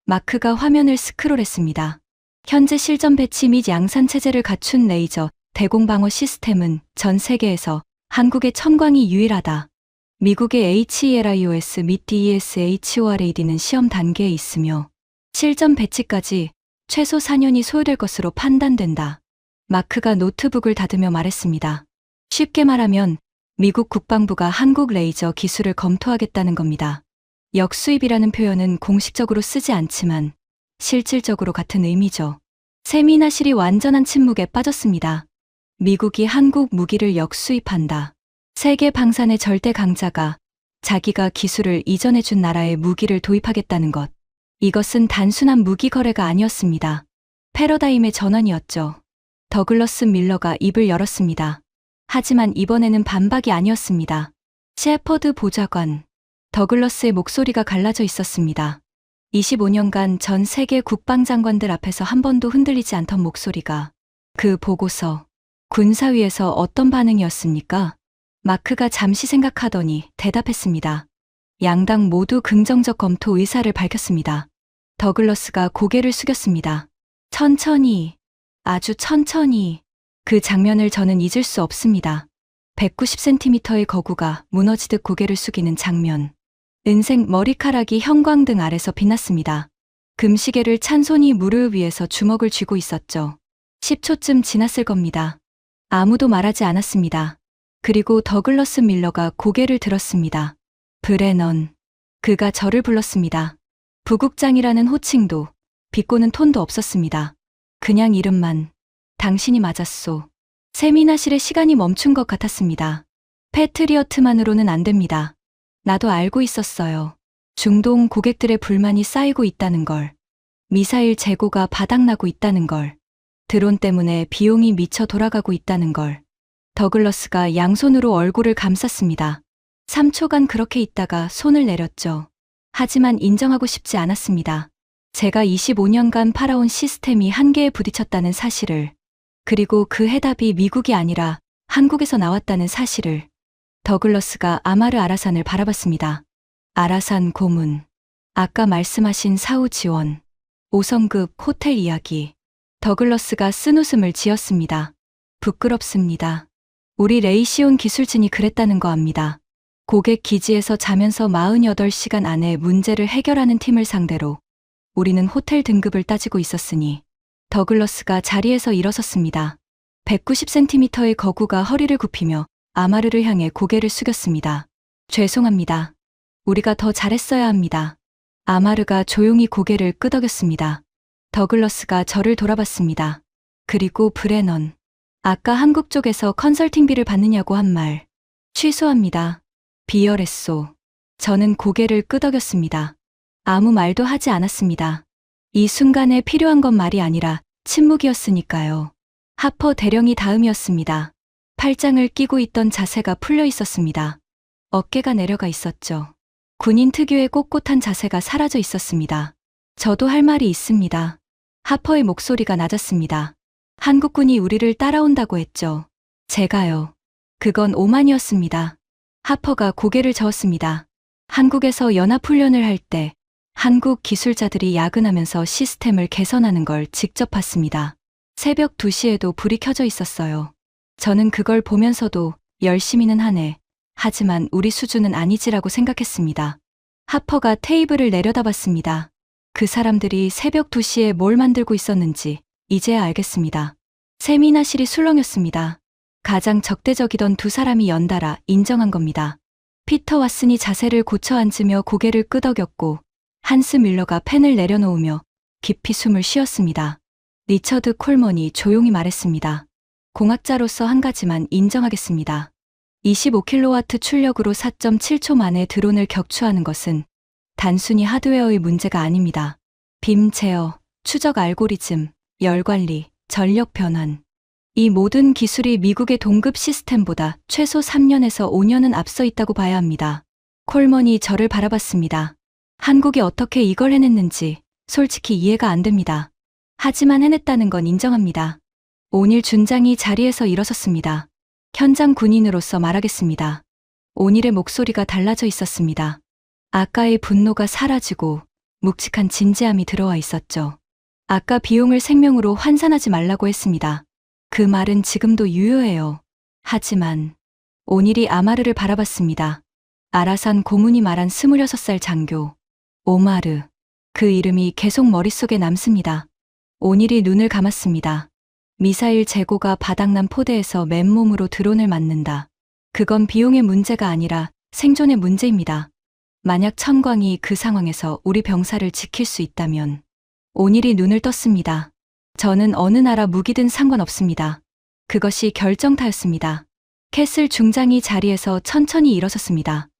마크가 화면을 스크롤했습니다. 현재 실전 배치 및 양산 체제를 갖춘 레이저 대공 방어 시스템은 전 세계에서 한국의 천광이 유일하다. 미국의 HELIOS 및 DESHORAD는 시험 단계에 있으며 실전 배치까지 최소 4년이 소요될 것으로 판단된다. 마크가 노트북을 닫으며 말했습니다. 쉽게 말하면 미국 국방부가 한국 레이저 기술을 검토하겠다는 겁니다. 역수입이라는 표현은 공식적으로 쓰지 않지만 실질적으로 같은 의미죠. 세미나실이 완전한 침묵에 빠졌습니다. 미국이 한국 무기를 역수입한다. 세계 방산의 절대 강자가 자기가 기술을 이전해준 나라에 무기를 도입하겠다는 것. 이것은 단순한 무기 거래가 아니었습니다. 패러다임의 전환이었죠. 더글러스 밀러가 입을 열었습니다. 하지만 이번에는 반박이 아니었습니다. 셰퍼드 보좌관. 더글러스의 목소리가 갈라져 있었습니다. 25년간 전 세계 국방장관들 앞에서 한 번도 흔들리지 않던 목소리가. 그 보고서. 군사위에서 어떤 반응이었습니까? 마크가 잠시 생각하더니 대답했습니다. 양당 모두 긍정적 검토 의사를 밝혔습니다. 더글러스가 고개를 숙였습니다. 천천히, 아주 천천히. 그 장면을 저는 잊을 수 없습니다. 190cm의 거구가 무너지듯 고개를 숙이는 장면. 은색 머리카락이 형광등 아래서 빛났습니다. 금시계를 찬 손이 무릎 위에서 주먹을 쥐고 있었죠. 10초쯤 지났을 겁니다. 아무도 말하지 않았습니다. 그리고 더글러스 밀러가 고개를 들었습니다. 브레넌. 그가 저를 불렀습니다. 부국장이라는 호칭도 비꼬는 톤도 없었습니다. 그냥 이름만. 당신이 맞았소. 세미나실의 시간이 멈춘 것 같았습니다. 패트리어트만으로는 안 됩니다. 나도 알고 있었어요. 중동 고객들의 불만이 쌓이고 있다는 걸. 미사일 재고가 바닥나고 있다는 걸. 드론 때문에 비용이 미쳐 돌아가고 있다는 걸. 더글러스가 양손으로 얼굴을 감쌌습니다. 3초간 그렇게 있다가 손을 내렸죠. 하지만 인정하고 싶지 않았습니다. 제가 25년간 팔아온 시스템이 한계에 부딪혔다는 사실을, 그리고 그 해답이 미국이 아니라 한국에서 나왔다는 사실을. 더글러스가 아마르 아라산을 바라봤습니다. 아라산 고문. 아까 말씀하신 사후 지원. 5성급 호텔 이야기. 더글러스가 쓴웃음을 지었습니다. 부끄럽습니다. 우리 레이시온 기술진이 그랬다는 거 압니다. 고객 기지에서 자면서 48시간 안에 문제를 해결하는 팀을 상대로 우리는 호텔 등급을 따지고 있었으니. 더글러스가 자리에서 일어섰습니다. 190cm의 거구가 허리를 굽히며 아마르를 향해 고개를 숙였습니다. 죄송합니다. 우리가 더 잘했어야 합니다. 아마르가 조용히 고개를 끄덕였습니다. 더글러스가 저를 돌아봤습니다. 그리고 브레넌. 아까 한국 쪽에서 컨설팅비를 받느냐고 한 말. 취소합니다. 비열했소. 저는 고개를 끄덕였습니다. 아무 말도 하지 않았습니다. 이 순간에 필요한 건 말이 아니라 침묵이었으니까요. 하퍼 대령이 다음이었습니다. 팔짱을 끼고 있던 자세가 풀려 있었습니다. 어깨가 내려가 있었죠. 군인 특유의 꼿꼿한 자세가 사라져 있었습니다. 저도 할 말이 있습니다. 하퍼의 목소리가 낮았습니다. 한국군이 우리를 따라온다고 했죠. 제가요. 그건 오만이었습니다. 하퍼가 고개를 저었습니다. 한국에서 연합훈련을 할 때 한국 기술자들이 야근하면서 시스템을 개선하는 걸 직접 봤습니다. 새벽 2시에도 불이 켜져 있었어요. 저는 그걸 보면서도 열심히는 하네. 하지만 우리 수준은 아니지라고 생각했습니다. 하퍼가 테이블을 내려다봤습니다. 그 사람들이 새벽 2시에 뭘 만들고 있었는지 이제야 알겠습니다. 세미나실이 술렁였습니다. 가장 적대적이던 두 사람이 연달아 인정한 겁니다. 피터 왓슨이 자세를 고쳐 앉으며 고개를 끄덕였고 한스 밀러가 펜을 내려놓으며 깊이 숨을 쉬었습니다. 리처드 콜먼이 조용히 말했습니다. 공학자로서 한 가지만 인정하겠습니다. 25kW 출력으로 4.7초 만에 드론을 격추하는 것은 단순히 하드웨어의 문제가 아닙니다. 빔 제어, 추적 알고리즘, 열 관리, 전력 변환. 이 모든 기술이 미국의 동급 시스템보다 최소 3년에서 5년은 앞서 있다고 봐야 합니다. 콜먼이 저를 바라봤습니다. 한국이 어떻게 이걸 해냈는지 솔직히 이해가 안 됩니다. 하지만 해냈다는 건 인정합니다. 오닐 준장이 자리에서 일어섰습니다. 현장 군인으로서 말하겠습니다. 오닐의 목소리가 달라져 있었습니다. 아까의 분노가 사라지고 묵직한 진지함이 들어와 있었죠. 아까 비용을 생명으로 환산하지 말라고 했습니다. 그 말은 지금도 유효해요. 하지만 오닐이 아마르를 바라봤습니다. 아라산 고문이 말한 26살 장교 오마르. 그 이름이 계속 머릿속에 남습니다. 오닐이 눈을 감았습니다. 미사일 재고가 바닥난 포대에서 맨몸으로 드론을 맞는다. 그건 비용의 문제가 아니라 생존의 문제입니다. 만약 천광이 그 상황에서 우리 병사를 지킬 수 있다면. 오닐이 눈을 떴습니다. 저는 어느 나라 무기든 상관없습니다. 그것이 결정타였습니다. 캐슬 중장이 자리에서 천천히 일어섰습니다.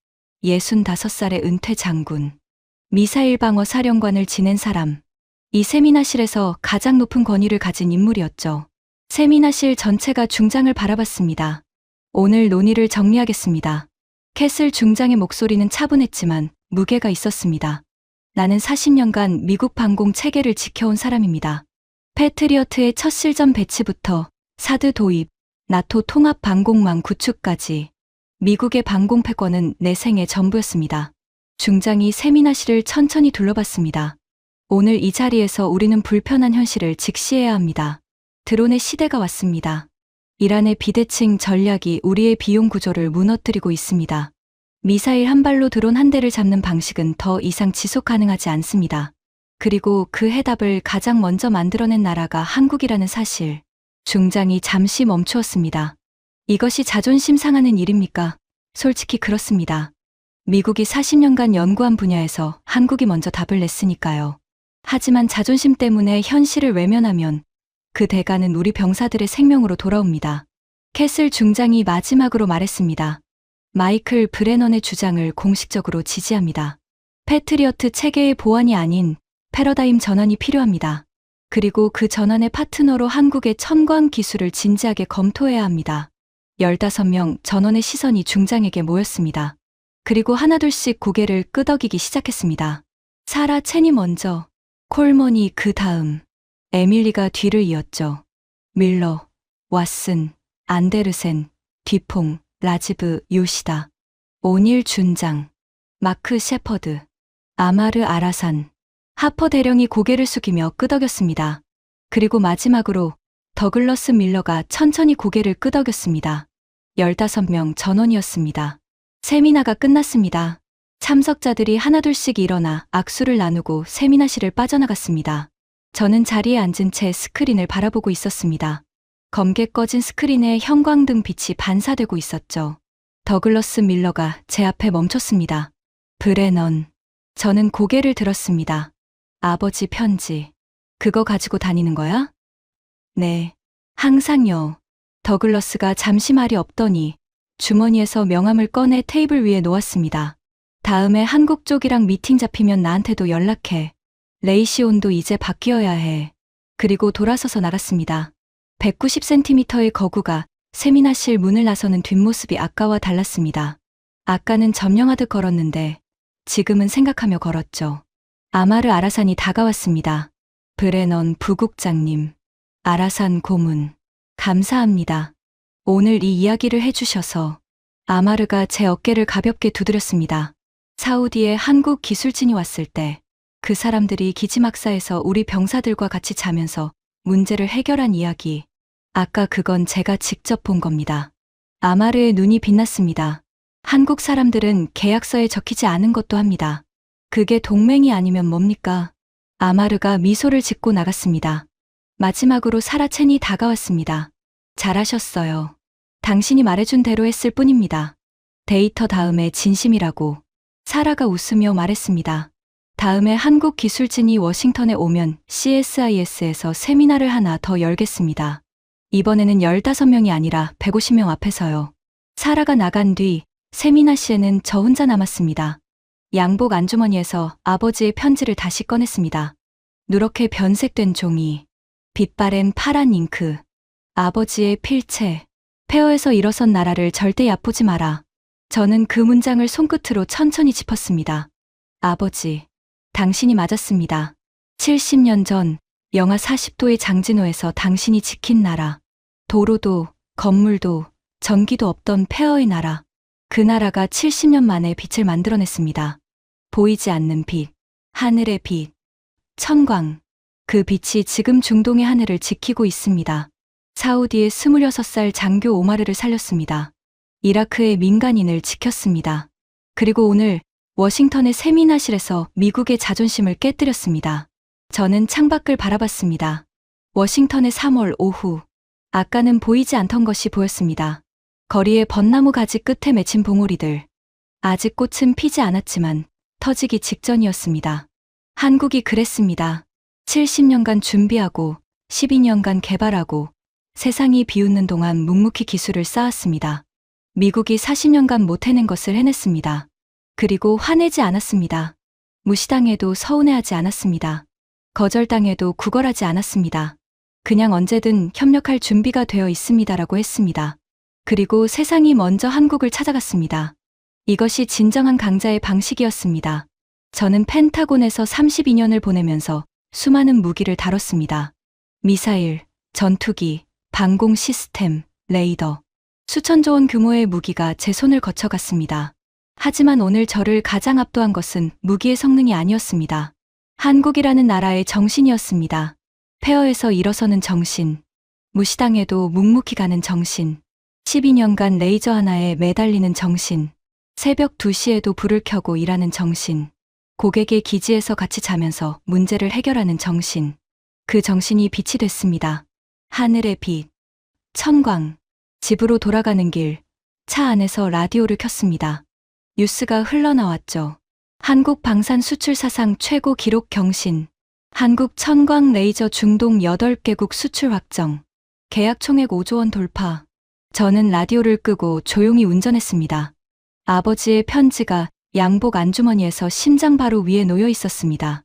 65살의 은퇴 장군. 미사일 방어 사령관을 지낸 사람. 이 세미나실에서 가장 높은 권위를 가진 인물이었죠. 세미나실 전체가 중장을 바라봤습니다. 오늘 논의를 정리하겠습니다. 캐슬 중장의 목소리는 차분했지만 무게가 있었습니다. 나는 40년간 미국 방공 체계를 지켜온 사람입니다. 패트리어트의 첫 실전 배치부터 사드 도입, 나토 통합 방공망 구축까지 미국의 방공 패권은 내 생의 전부였습니다. 중장이 세미나실을 천천히 둘러봤습니다. 오늘 이 자리에서 우리는 불편한 현실을 직시해야 합니다. 드론의 시대가 왔습니다. 이란의 비대칭 전략이 우리의 비용 구조를 무너뜨리고 있습니다. 미사일 한 발로 드론 한 대를 잡는 방식은 더 이상 지속 가능하지 않습니다. 그리고 그 해답을 가장 먼저 만들어낸 나라가 한국이라는 사실. 중장이 잠시 멈추었습니다. 이것이 자존심 상하는 일입니까? 솔직히 그렇습니다. 미국이 40년간 연구한 분야에서 한국이 먼저 답을 냈으니까요. 하지만 자존심 때문에 현실을 외면하면 그 대가는 우리 병사들의 생명으로 돌아옵니다. 캐슬 중장이 마지막으로 말했습니다. 마이클 브레넌의 주장을 공식적으로 지지합니다. 패트리어트 체계의 보완이 아닌 패러다임 전환이 필요합니다. 그리고 그 전환의 파트너로 한국의 첨광 기술을 진지하게 검토해야 합니다. 15명 전원의 시선이 중장에게 모였습니다. 그리고 하나둘씩 고개를 끄덕이기 시작했습니다. 사라 첸이 먼저, 콜먼이 그 다음, 에밀리가 뒤를 이었죠. 밀러, 왓슨, 안데르센, 뒤퐁, 라지브, 요시다, 오닐 준장, 마크 셰퍼드, 아마르 아라산. 하퍼 대령이 고개를 숙이며 끄덕였습니다. 그리고 마지막으로 더글러스 밀러가 천천히 고개를 끄덕였습니다. 15명 전원이었습니다. 세미나가 끝났습니다. 참석자들이 하나둘씩 일어나 악수를 나누고 세미나실을 빠져나갔습니다. 저는 자리에 앉은 채 스크린을 바라보고 있었습니다. 검게 꺼진 스크린에 형광등 빛이 반사되고 있었죠. 더글러스 밀러가 제 앞에 멈췄습니다. 브레넌. 저는 고개를 들었습니다. 아버지 편지. 그거 가지고 다니는 거야? 네. 항상요. 더글러스가 잠시 말이 없더니 주머니에서 명함을 꺼내 테이블 위에 놓았습니다. 다음에 한국 쪽이랑 미팅 잡히면 나한테도 연락해. 레이시온도 이제 바뀌어야 해. 그리고 돌아서서 나갔습니다. 190cm의 거구가 세미나실 문을 나서는 뒷모습이 아까와 달랐습니다. 아까는 점령하듯 걸었는데 지금은 생각하며 걸었죠. 아마르 아라산이 다가왔습니다. 브레넌 부국장님, 아라산 고문, 감사합니다. 오늘 이 이야기를 해주셔서. 아마르가 제 어깨를 가볍게 두드렸습니다. 사우디에 한국 기술진이 왔을 때 그 사람들이 기지막사에서 우리 병사들과 같이 자면서 문제를 해결한 이야기. 아까 그건 제가 직접 본 겁니다. 아마르의 눈이 빛났습니다. 한국 사람들은 계약서에 적히지 않은 것도 합니다. 그게 동맹이 아니면 뭡니까? 아마르가 미소를 짓고 나갔습니다. 마지막으로 사라첸이 다가왔습니다. 잘하셨어요. 당신이 말해준 대로 했을 뿐입니다. 데이터 다음에 진심이라고. 사라가 웃으며 말했습니다. 다음에 한국 기술진이 워싱턴에 오면 CSIS에서 세미나를 하나 더 열겠습니다. 이번에는 15명이 아니라 150명 앞에서요. 사라가 나간 뒤 세미나실에는 저 혼자 남았습니다. 양복 안주머니에서 아버지의 편지를 다시 꺼냈습니다. 누렇게 변색된 종이, 빛바랜 파란 잉크, 아버지의 필체. 폐허에서 일어선 나라를 절대 얕보지 마라. 저는 그 문장을 손끝으로 천천히 짚었습니다. 아버지, 당신이 맞았습니다. 70년 전 영하 40도의 장진호에서 당신이 지킨 나라. 도로도, 건물도, 전기도 없던 폐허의 나라. 그 나라가 70년 만에 빛을 만들어냈습니다. 보이지 않는 빛, 하늘의 빛, 천광. 그 빛이 지금 중동의 하늘을 지키고 있습니다. 사우디의 26살 장교 오마르를 살렸습니다. 이라크의 민간인을 지켰습니다. 그리고 오늘 워싱턴의 세미나실에서 미국의 자존심을 깨뜨렸습니다. 저는 창밖을 바라봤습니다. 워싱턴의 3월 오후. 아까는 보이지 않던 것이 보였습니다. 거리의 벚나무 가지 끝에 맺힌 봉우리들. 아직 꽃은 피지 않았지만 터지기 직전이었습니다. 한국이 그랬습니다. 70년간 준비하고 12년간 개발하고 세상이 비웃는 동안 묵묵히 기술을 쌓았습니다. 미국이 40년간 못 해낸 것을 해냈습니다. 그리고 화내지 않았습니다. 무시당해도 서운해하지 않았습니다. 거절당해도 구걸하지 않았습니다. 그냥 언제든 협력할 준비가 되어 있습니다라고 했습니다. 그리고 세상이 먼저 한국을 찾아갔습니다. 이것이 진정한 강자의 방식이었습니다. 저는 펜타곤에서 32년을 보내면서 수많은 무기를 다뤘습니다. 미사일, 전투기, 방공 시스템, 레이더. 수천조 원 규모의 무기가 제 손을 거쳐갔습니다. 하지만 오늘 저를 가장 압도한 것은 무기의 성능이 아니었습니다. 한국이라는 나라의 정신이었습니다. 폐허에서 일어서는 정신. 무시당해도 묵묵히 가는 정신. 12년간 레이저 하나에 매달리는 정신. 새벽 2시에도 불을 켜고 일하는 정신. 고객의 기지에서 같이 자면서 문제를 해결하는 정신. 그 정신이 빛이 됐습니다. 하늘의 빛. 천광. 집으로 돌아가는 길. 차 안에서 라디오를 켰습니다. 뉴스가 흘러나왔죠. 한국 방산 수출 사상 최고 기록 경신. 한국 천광 레이저 중동 8개국 수출 확정. 계약 총액 5조 원 돌파. 저는 라디오를 끄고 조용히 운전했습니다. 아버지의 편지가 양복 안주머니에서 심장 바로 위에 놓여 있었습니다.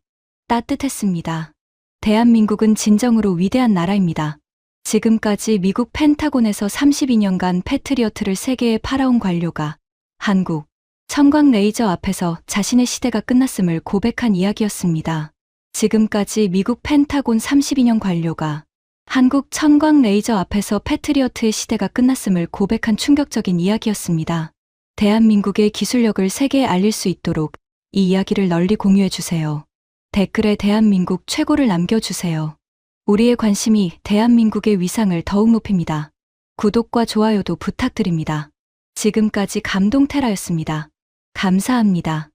따뜻했습니다. 대한민국은 진정으로 위대한 나라입니다. 지금까지 미국 펜타곤에서 32년간 패트리어트를 세계에 팔아온 관료가 한국 천광 레이저 앞에서 자신의 시대가 끝났음을 고백한 이야기였습니다. 지금까지 미국 펜타곤 32년 관료가 한국 천광 레이저 앞에서 패트리어트의 시대가 끝났음을 고백한 충격적인 이야기였습니다. 대한민국의 기술력을 세계에 알릴 수 있도록 이 이야기를 널리 공유해 주세요. 댓글에 대한민국 최고를 남겨주세요. 우리의 관심이 대한민국의 위상을 더욱 높입니다. 구독과 좋아요도 부탁드립니다. 지금까지 감동테라였습니다. 감사합니다.